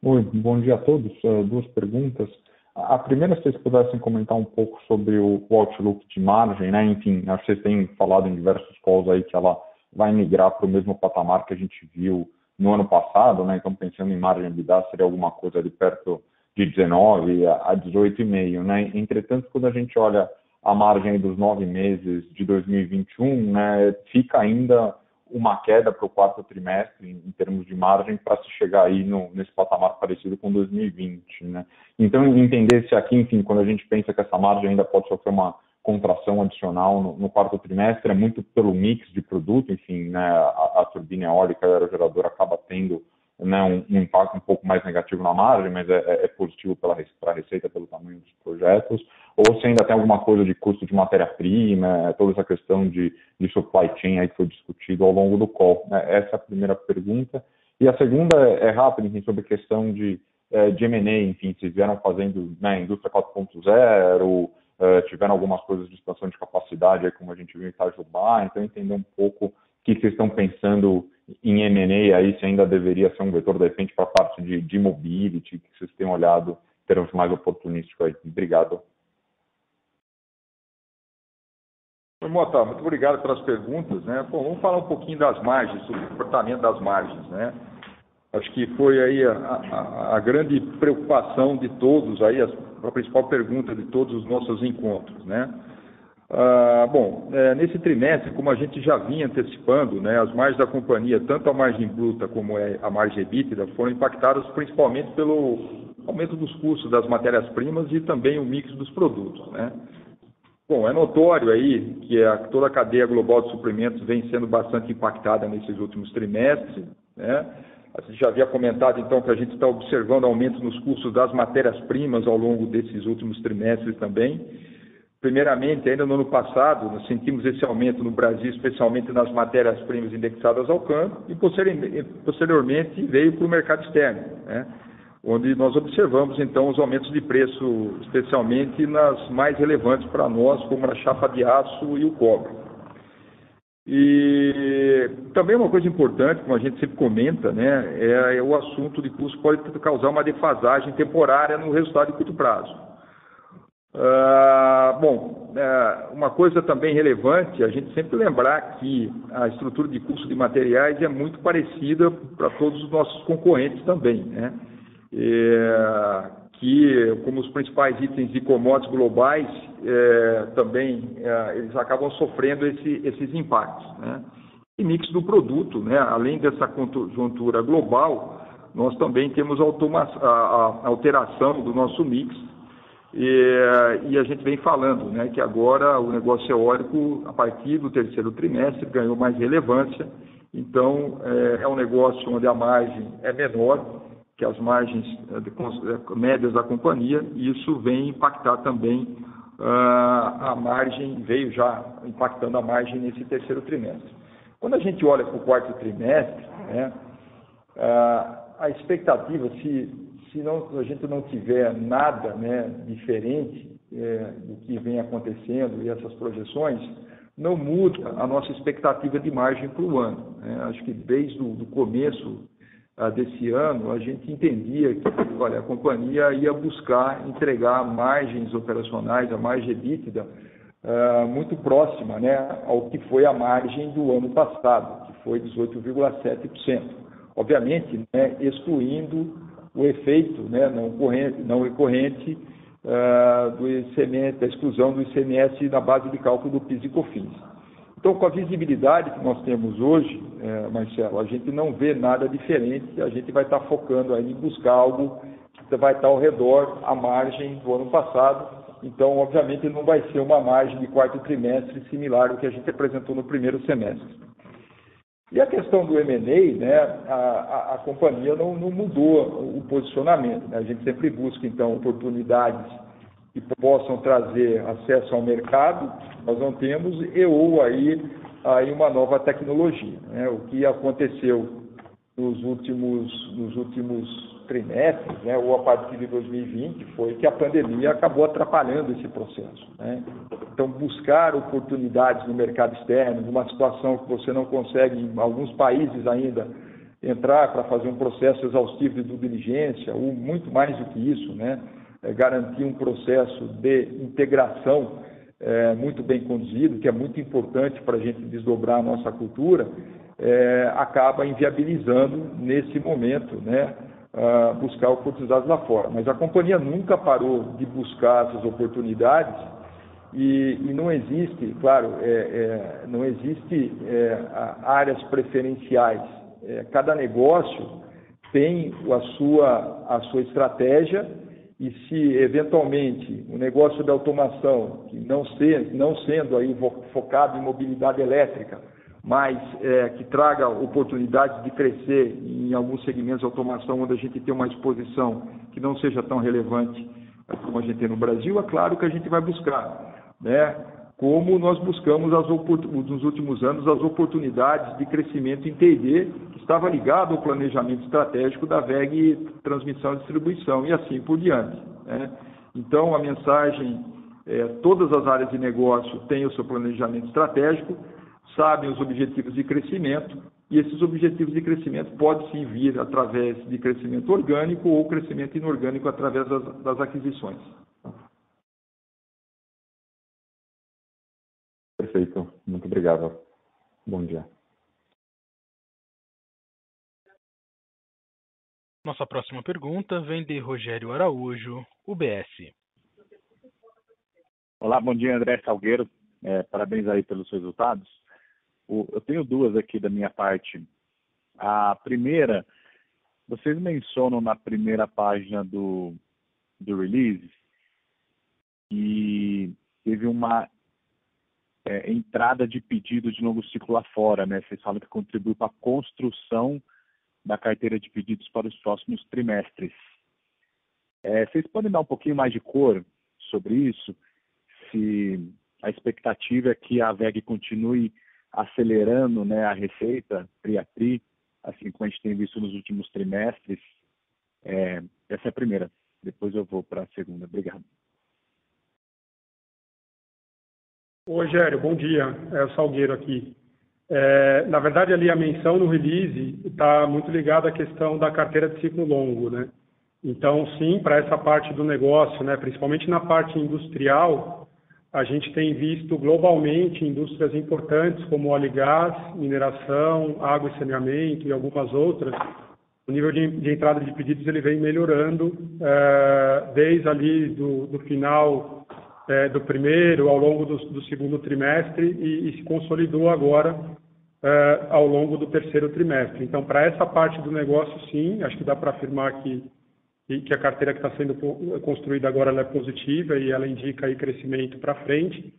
Oi, bom dia a todos. Duas perguntas. A primeira, se vocês pudessem comentar um pouco sobre o outlook de margem, né? Enfim, acho que vocês têm falado em diversos calls aí que ela vai migrar para o mesmo patamar que a gente viu no ano passado, né? Então, pensando em margem EBITDA, seria alguma coisa ali perto de 19 a 18,5, né? Entretanto, quando a gente olha a margem dos 9 meses de 2021, né, fica ainda uma queda para o quarto trimestre em termos de margem para se chegar aí nesse patamar parecido com 2020, né? Então, entender se aqui, enfim, quando a gente pensa que essa margem ainda pode sofrer uma contração adicional no quarto trimestre, é muito pelo mix de produto, enfim, né, a turbina eólica e a aerogeradora acaba tendo, né, um impacto um pouco mais negativo na margem, mas é positivo para a receita, pelo tamanho dos projetos, ou se ainda tem alguma coisa de custo de matéria-prima, toda essa questão de supply chain aí que foi discutido ao longo do call. Essa é a primeira pergunta. E a segunda é rápida, enfim, sobre a questão de M&A, enfim, vocês vieram fazendo, né, indústria 4.0, tiveram algumas coisas de expansão de capacidade, aí, como a gente viu em Itajubá, então entender um pouco o que vocês estão pensando em M&A aí, se ainda deveria ser um vetor, de repente, para a parte de mobility, que vocês têm olhado em termos mais oportunísticos aí. Obrigado. Mota, muito obrigado pelas perguntas, né? Bom, vamos falar um pouquinho das margens, sobre o comportamento das margens, né? Acho que foi aí a grande preocupação de todos, aí a principal pergunta de todos os nossos encontros, né? Nesse trimestre, como a gente já vinha antecipando, né, as margens da companhia, tanto a margem bruta como a margem EBITDA, foram impactadas principalmente pelo aumento dos custos das matérias-primas e também o mix dos produtos, né? Bom, é notório aí que toda a cadeia global de suprimentos vem sendo bastante impactada nesses últimos trimestres, né? A gente já havia comentado, então, que a gente está observando aumento nos custos das matérias-primas ao longo desses últimos trimestres também. Primeiramente, ainda no ano passado, nós sentimos esse aumento no Brasil, especialmente nas matérias-primas indexadas ao câmbio, e posteriormente veio para o mercado externo, né? Onde nós observamos, então, os aumentos de preço, especialmente nas mais relevantes para nós, como a chapa de aço e o cobre. E também uma coisa importante, como a gente sempre comenta, né, é o assunto de custo pode causar uma defasagem temporária no resultado de curto prazo. Uma coisa também relevante, a gente sempre lembrar que a estrutura de custo de materiais é muito parecida para todos os nossos concorrentes também, né? Que, como os principais itens de commodities globais, também eles acabam sofrendo esses impactos, né? E mix do produto, né? Além dessa conjuntura global, nós também temos a alteração do nosso mix, e a gente vem falando, né, que agora o negócio eólico, a partir do terceiro trimestre, ganhou mais relevância. Então, é um negócio onde a margem é menor que as margens médias da companhia, e isso vem impactar também a margem, veio já impactando a margem nesse terceiro trimestre. Quando a gente olha para o quarto trimestre, né, a expectativa, se a gente não tiver nada, né, diferente do que vem acontecendo e essas projeções, não muda a nossa expectativa de margem para o ano, né? Acho que desde o começo desse ano, a gente entendia que, olha, a companhia ia buscar entregar margens operacionais, a margem EBITDA, muito próxima, né, ao que foi a margem do ano passado, que foi 18,7%. Obviamente, né, excluindo o efeito, né, não recorrente do ICMS, da exclusão do ICMS na base de cálculo do PIS e COFINS. Então, com a visibilidade que nós temos hoje, Marcelo, a gente não vê nada diferente, a gente vai estar focando aí em buscar algo que vai estar ao redor à margem do ano passado, Então, obviamente, não vai ser uma margem de quarto trimestre similar ao que a gente apresentou no primeiro semestre. E a questão do M&A, né, a companhia não mudou o posicionamento, né? A gente sempre busca, então, oportunidades que possam trazer acesso ao mercado, nós não temos, ou aí uma nova tecnologia, né? O que aconteceu nos últimos trimestres, né, ou a partir de 2020, foi que a pandemia acabou atrapalhando esse processo, né? Então, buscar oportunidades no mercado externo, numa situação que você não consegue, em alguns países ainda, entrar para fazer um processo exaustivo de due diligência, ou muito mais do que isso, né? Garantir um processo de integração muito bem conduzido, que é muito importante para a gente desdobrar a nossa cultura, acaba inviabilizando nesse momento, né, buscar oportunidades lá fora. Mas a companhia nunca parou de buscar essas oportunidades e não existe, claro, não existe áreas preferenciais. Cada negócio tem a sua estratégia. E se, eventualmente, o negócio da automação, que não sendo aí focado em mobilidade elétrica, mas que traga oportunidades de crescer em alguns segmentos de automação onde a gente tem uma exposição que não seja tão relevante como a gente tem no Brasil, é claro que a gente vai buscar, né? Como nós buscamos nos últimos anos as oportunidades de crescimento em T&D, que estava ligado ao planejamento estratégico da WEG Transmissão e Distribuição, e assim por diante, né? Então, a mensagem todas as áreas de negócio têm o seu planejamento estratégico, sabem os objetivos de crescimento, e esses objetivos de crescimento podem sim vir através de crescimento orgânico ou crescimento inorgânico através das aquisições. Perfeito, muito obrigado. Bom dia. Nossa próxima pergunta vem de Rogério Araújo, UBS. Olá, bom dia, André Salgueiro. Parabéns aí pelos resultados. Eu tenho duas aqui da minha parte. A primeira, vocês mencionam na primeira página do release que teve uma entrada de pedido de novo ciclo lá fora, né? Vocês falam que contribui para a construção da carteira de pedidos para os próximos trimestres. Vocês podem dar um pouquinho mais de cor sobre isso? Se a expectativa é que a WEG continue acelerando, né, a receita tri a tri, assim como a gente tem visto nos últimos trimestres. Essa é a primeira. Depois eu vou para a segunda. Obrigado. Oi, Rogério, bom dia. É o Salgueiro aqui. Na verdade, ali a menção no release está muito ligada à questão da carteira de ciclo longo, né? Então, sim, para essa parte do negócio, né, principalmente na parte industrial, a gente tem visto globalmente indústrias importantes como óleo e gás, mineração, água e saneamento e algumas outras. O nível de entrada de pedidos ele vem melhorando desde ali do final do primeiro ao longo do segundo trimestre e se consolidou agora ao longo do terceiro trimestre. Então, para essa parte do negócio, sim, acho que dá para afirmar que a carteira que está sendo construída agora ela é positiva e ela indica aí crescimento para frente.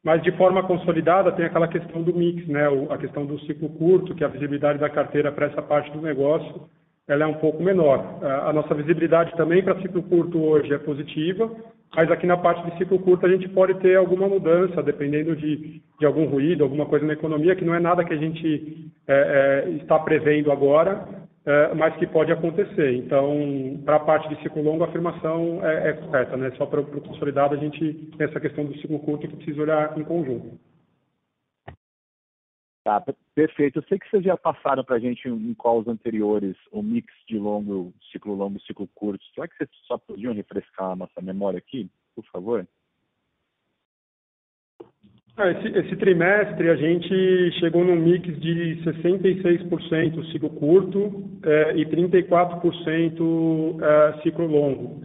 Mas, de forma consolidada, tem aquela questão do mix, né? A questão do ciclo curto, que a visibilidade da carteira para essa parte do negócio ela é um pouco menor. A nossa visibilidade também para ciclo curto hoje é positiva, mas aqui na parte de ciclo curto a gente pode ter alguma mudança, dependendo de algum ruído, alguma coisa na economia, que não é nada que a gente está prevendo agora, mas que pode acontecer. Então, para a parte de ciclo longo, a afirmação é correta, né? Só para o consolidado, a gente tem essa questão do ciclo curto que precisa olhar em conjunto. Tá, perfeito. Eu sei que vocês já passaram para a gente em calls anteriores o mix de ciclo longo e ciclo curto. Será que vocês só podiam refrescar a nossa memória aqui, por favor? Esse trimestre a gente chegou num mix de 66% ciclo curto e 34% ciclo longo.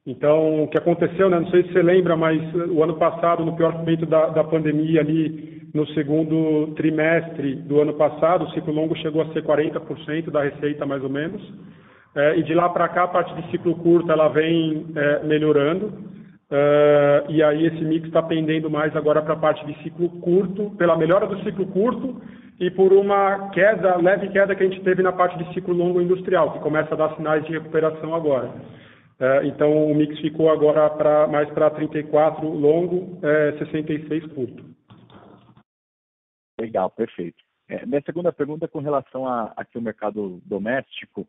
Então, o que aconteceu, né? Não sei se você lembra, mas o ano passado, no pior momento da pandemia ali, no segundo trimestre do ano passado, o ciclo longo chegou a ser 40% da receita, mais ou menos. E de lá para cá, a parte de ciclo curto ela vem melhorando. e aí esse mix está pendendo mais agora para a parte de ciclo curto, pela melhora do ciclo curto e por uma leve queda que a gente teve na parte de ciclo longo industrial, que começa a dar sinais de recuperação agora. Então o mix ficou agora mais para 34 longo, 66 curto. Legal, perfeito. Minha segunda pergunta é com relação aqui ao mercado doméstico,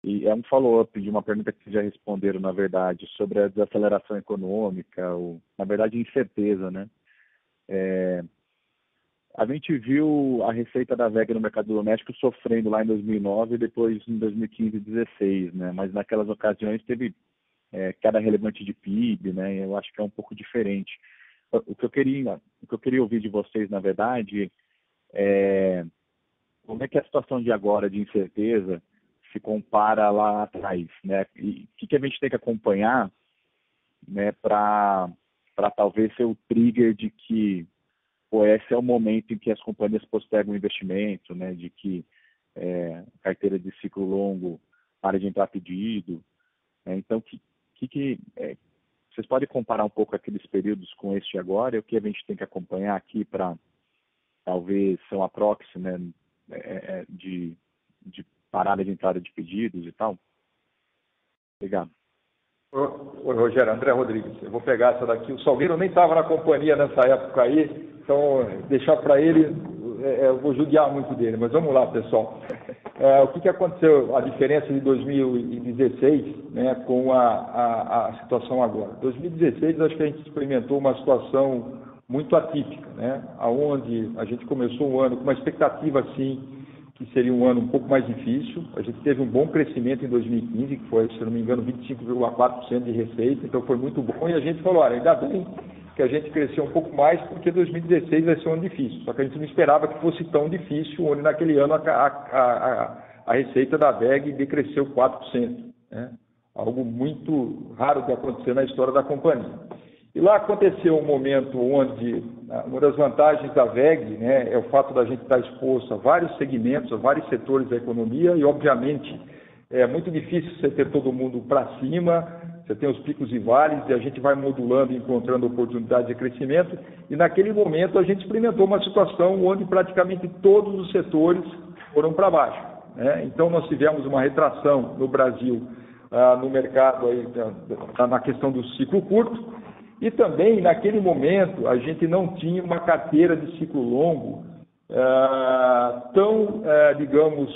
e é um follow-up de uma pergunta que vocês já responderam, na verdade, sobre a desaceleração econômica, ou, na verdade, incerteza, né? A gente viu a receita da WEG no mercado doméstico sofrendo lá em 2009 e depois em 2015 e 2016, né? Mas naquelas ocasiões teve queda relevante de PIB, né? Eu acho que é um pouco diferente. O que eu queria ouvir de vocês, na verdade, como é que é a situação de agora de incerteza se compara lá atrás, né? E o que a gente tem que acompanhar, né, para talvez ser o trigger de que esse é o momento em que as companhias postergam o investimento, né, de que carteira de ciclo longo para de entrar pedido. Então, vocês podem comparar um pouco aqueles períodos com este agora e o que a gente tem que acompanhar aqui para talvez ser uma proxy, né, de parada de entrada de pedidos e tal? Obrigado. Oi, Rogério, André Rodrigues. Eu vou pegar essa daqui. O Salgueiro nem estava na companhia nessa época aí, então deixar para ele, eu vou judiar muito dele, mas vamos lá, pessoal. O que aconteceu, a diferença de 2016, né, com a situação agora? 2016, acho que a gente experimentou uma situação muito atípica, né, onde a gente começou o ano com uma expectativa, assim, que seria um ano um pouco mais difícil. A gente teve um bom crescimento em 2015, que foi, se não me engano, 25,4% de receita, então foi muito bom, e a gente falou, olha, ainda bem que a gente cresceu um pouco mais, porque 2016 vai ser um ano difícil, só que a gente não esperava que fosse tão difícil, onde naquele ano a receita da WEG decresceu 4%, né? Algo muito raro de acontecer na história da companhia. E lá aconteceu um momento onde uma das vantagens da WEG, né, é o fato da gente estar exposto a vários segmentos, a vários setores da economia, e obviamente é muito difícil você ter todo mundo para cima, você tem os picos e vales, e a gente vai modulando e encontrando oportunidades de crescimento, e naquele momento a gente experimentou uma situação onde praticamente todos os setores foram para baixo, né? Então nós tivemos uma retração no Brasil, no mercado, aí, na questão do ciclo curto. E também, naquele momento, a gente não tinha uma carteira de ciclo longo digamos,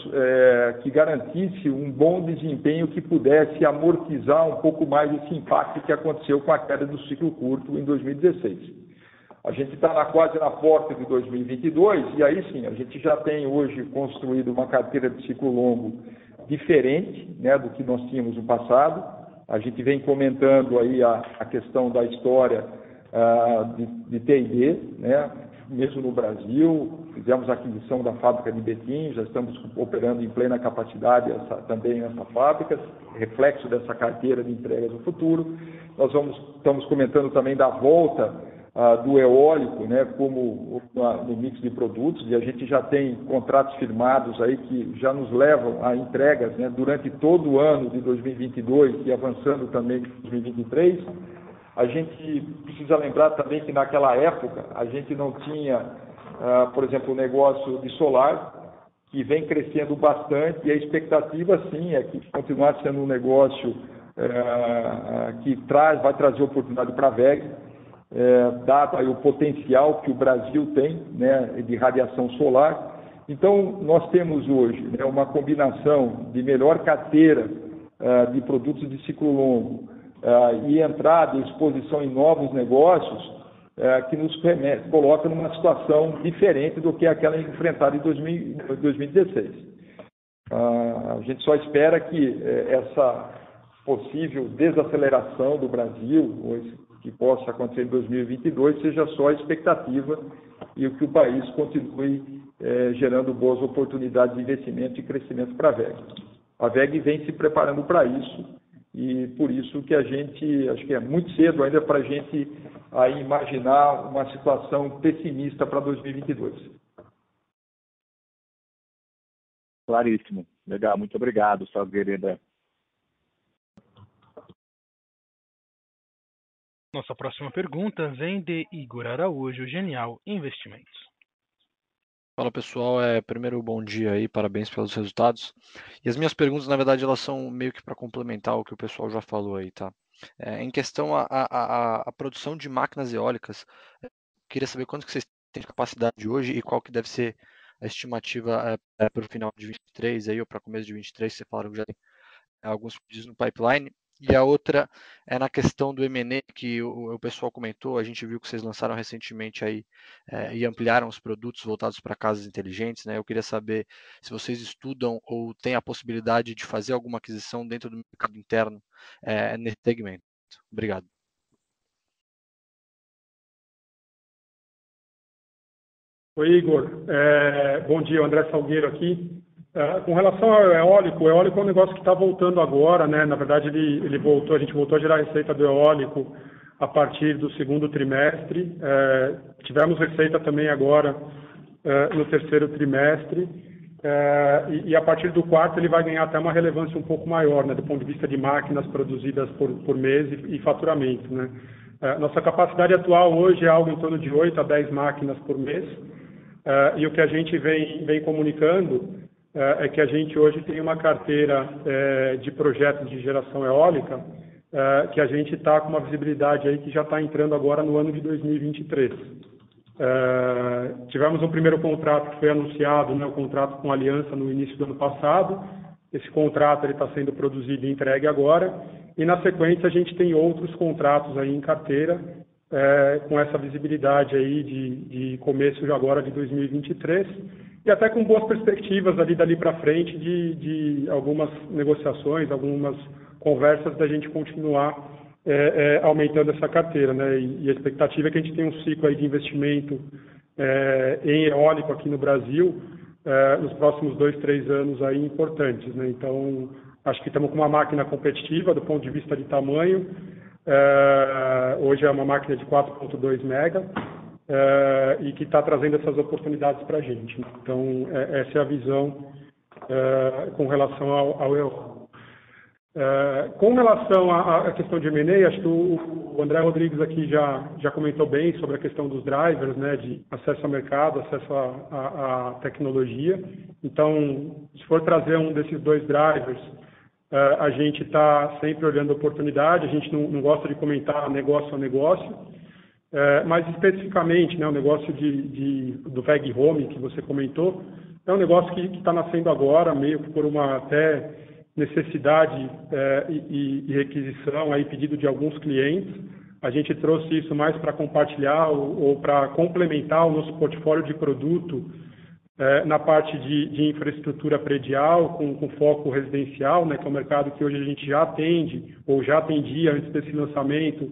que garantisse um bom desempenho que pudesse amortizar um pouco mais esse impacto que aconteceu com a queda do ciclo curto em 2016. A gente está quase na porta de 2022 e aí sim, a gente já tem hoje construído uma carteira de ciclo longo diferente, né, do que nós tínhamos no passado. A gente vem comentando aí a questão da história de T&D, né? Mesmo no Brasil, fizemos a aquisição da fábrica de Betim, já estamos operando em plena capacidade também nessa fábrica, reflexo dessa carteira de entregas no futuro. Nós estamos comentando também da volta do eólico, né, como no mix de produtos, e a gente já tem contratos firmados aí que já nos levam a entregas, né, durante todo o ano de 2022 e avançando também em 2023. A gente precisa lembrar também que naquela época a gente não tinha, por exemplo, o negócio de solar, que vem crescendo bastante, e a expectativa sim é que continuar sendo um negócio que vai trazer oportunidade para a WEG, dado aí o potencial que o Brasil tem, né, de radiação solar. Então, nós temos hoje, né, uma combinação de melhor carteira de produtos de ciclo longo e entrada e exposição em novos negócios que nos coloca numa situação diferente do que aquela enfrentada em 2016. A gente só espera que essa possível desaceleração do Brasil, que possa acontecer em 2022, seja só a expectativa e que o país continue gerando boas oportunidades de investimento e crescimento para a WEG. A WEG vem se preparando para isso e por isso que a gente, acho que é muito cedo ainda para a gente aí imaginar uma situação pessimista para 2022. Claríssimo. Legal, muito obrigado, Salgueiro. Nossa próxima pergunta vem de Igor Araújo, Genial Investimentos. Fala pessoal, primeiro bom dia aí, parabéns pelos resultados. E as minhas perguntas, na verdade, elas são meio que para complementar o que o pessoal já falou aí, tá? Em questão a produção de máquinas eólicas, queria saber quanto que vocês têm de capacidade hoje e qual que deve ser a estimativa para o final de 23 aí, ou para começo de 23, você falaram que já tem alguns pedidos no pipeline. E a outra é na questão do M&A, que o pessoal comentou, a gente viu que vocês lançaram recentemente aí e ampliaram os produtos voltados para casas inteligentes, né? Eu queria saber se vocês estudam ou têm a possibilidade de fazer alguma aquisição dentro do mercado interno nesse segmento. Obrigado. Oi, Igor. Bom dia, André Salgueiro aqui. Com relação ao eólico, o eólico é um negócio que está voltando agora, né? Na verdade, ele voltou, a gente voltou a gerar receita do eólico a partir do segundo trimestre. Tivemos receita também agora no terceiro trimestre. E a partir do quarto ele vai ganhar até uma relevância um pouco maior, né? Do ponto de vista de máquinas produzidas por mês e faturamento, né? Nossa capacidade atual hoje é algo em torno de 8 a 10 máquinas por mês. E o que a gente vem comunicando é que a gente hoje tem uma carteira de projetos de geração eólica que a gente está com uma visibilidade aí que já está entrando agora no ano de 2023. Tivemos um primeiro contrato que foi anunciado, né, o contrato com a Aliança no início do ano passado. Esse contrato está sendo produzido e entregue agora. E na sequência a gente tem outros contratos aí em carteira com essa visibilidade aí de começo de agora de 2023 e até com boas perspectivas ali dali para frente de algumas negociações, algumas conversas da gente continuar aumentando essa carteira, né? E a expectativa é que a gente tenha um ciclo aí de investimento em eólico aqui no Brasil nos próximos 2, 3 anos aí importantes, né? Então, acho que estamos com uma máquina competitiva do ponto de vista de tamanho. Hoje é uma máquina de 4.2 mega e que está trazendo essas oportunidades para a gente. Então, essa é a visão com relação ao eólico. Com relação à questão de M&A, acho que o André Rodrigues aqui já comentou bem sobre a questão dos drivers, né, de acesso ao mercado, acesso à tecnologia. Então, se for trazer um desses dois drivers, a gente está sempre olhando a oportunidade, a gente não gosta de comentar negócio a negócio, mas especificamente, né, o negócio do VEG Home que você comentou, é um negócio que está nascendo agora, meio que por uma até necessidade e requisição, aí, pedido de alguns clientes. A gente trouxe isso mais para compartilhar ou para complementar o nosso portfólio de produto na parte de infraestrutura predial, com foco residencial, né, que é um mercado que hoje a gente já atende, ou já atendia antes desse lançamento,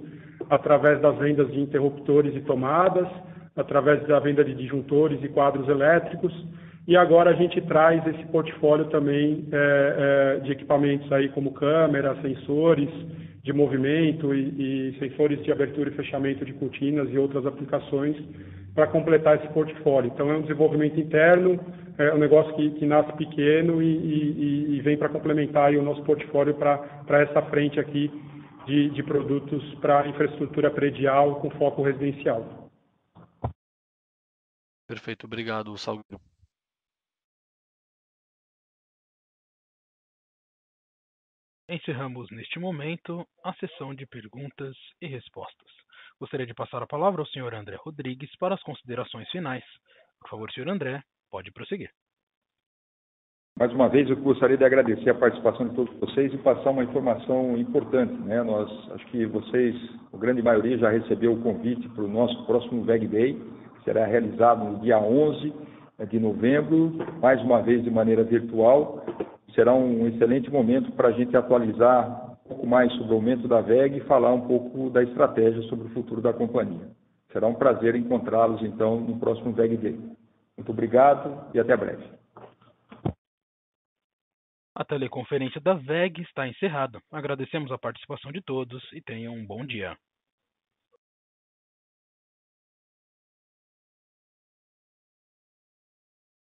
através das vendas de interruptores e tomadas, através da venda de disjuntores e quadros elétricos, e agora a gente traz esse portfólio também de equipamentos aí como câmeras, sensores de movimento e sensores de abertura e fechamento de cortinas e outras aplicações para completar esse portfólio. Então é um desenvolvimento interno, é um negócio que nasce pequeno e vem para complementar aí o nosso portfólio para essa frente aqui de produtos para infraestrutura predial com foco residencial. Perfeito, obrigado, Salgueiro. Encerramos neste momento a sessão de perguntas e respostas. Gostaria de passar a palavra ao senhor André Rodrigues para as considerações finais. Por favor, senhor André, pode prosseguir. Mais uma vez, eu gostaria de agradecer a participação de todos vocês e passar uma informação importante, né? Acho que vocês, a grande maioria, já recebeu o convite para o nosso próximo VEG Day, que será realizado no dia 11 de novembro, mais uma vez de maneira virtual. Será um excelente momento para a gente atualizar um pouco mais sobre o aumento da VEG e falar um pouco da estratégia sobre o futuro da companhia. Será um prazer encontrá-los, então, no próximo VEG Day. Muito obrigado e até breve. A teleconferência da VEG está encerrada. Agradecemos a participação de todos e tenham um bom dia.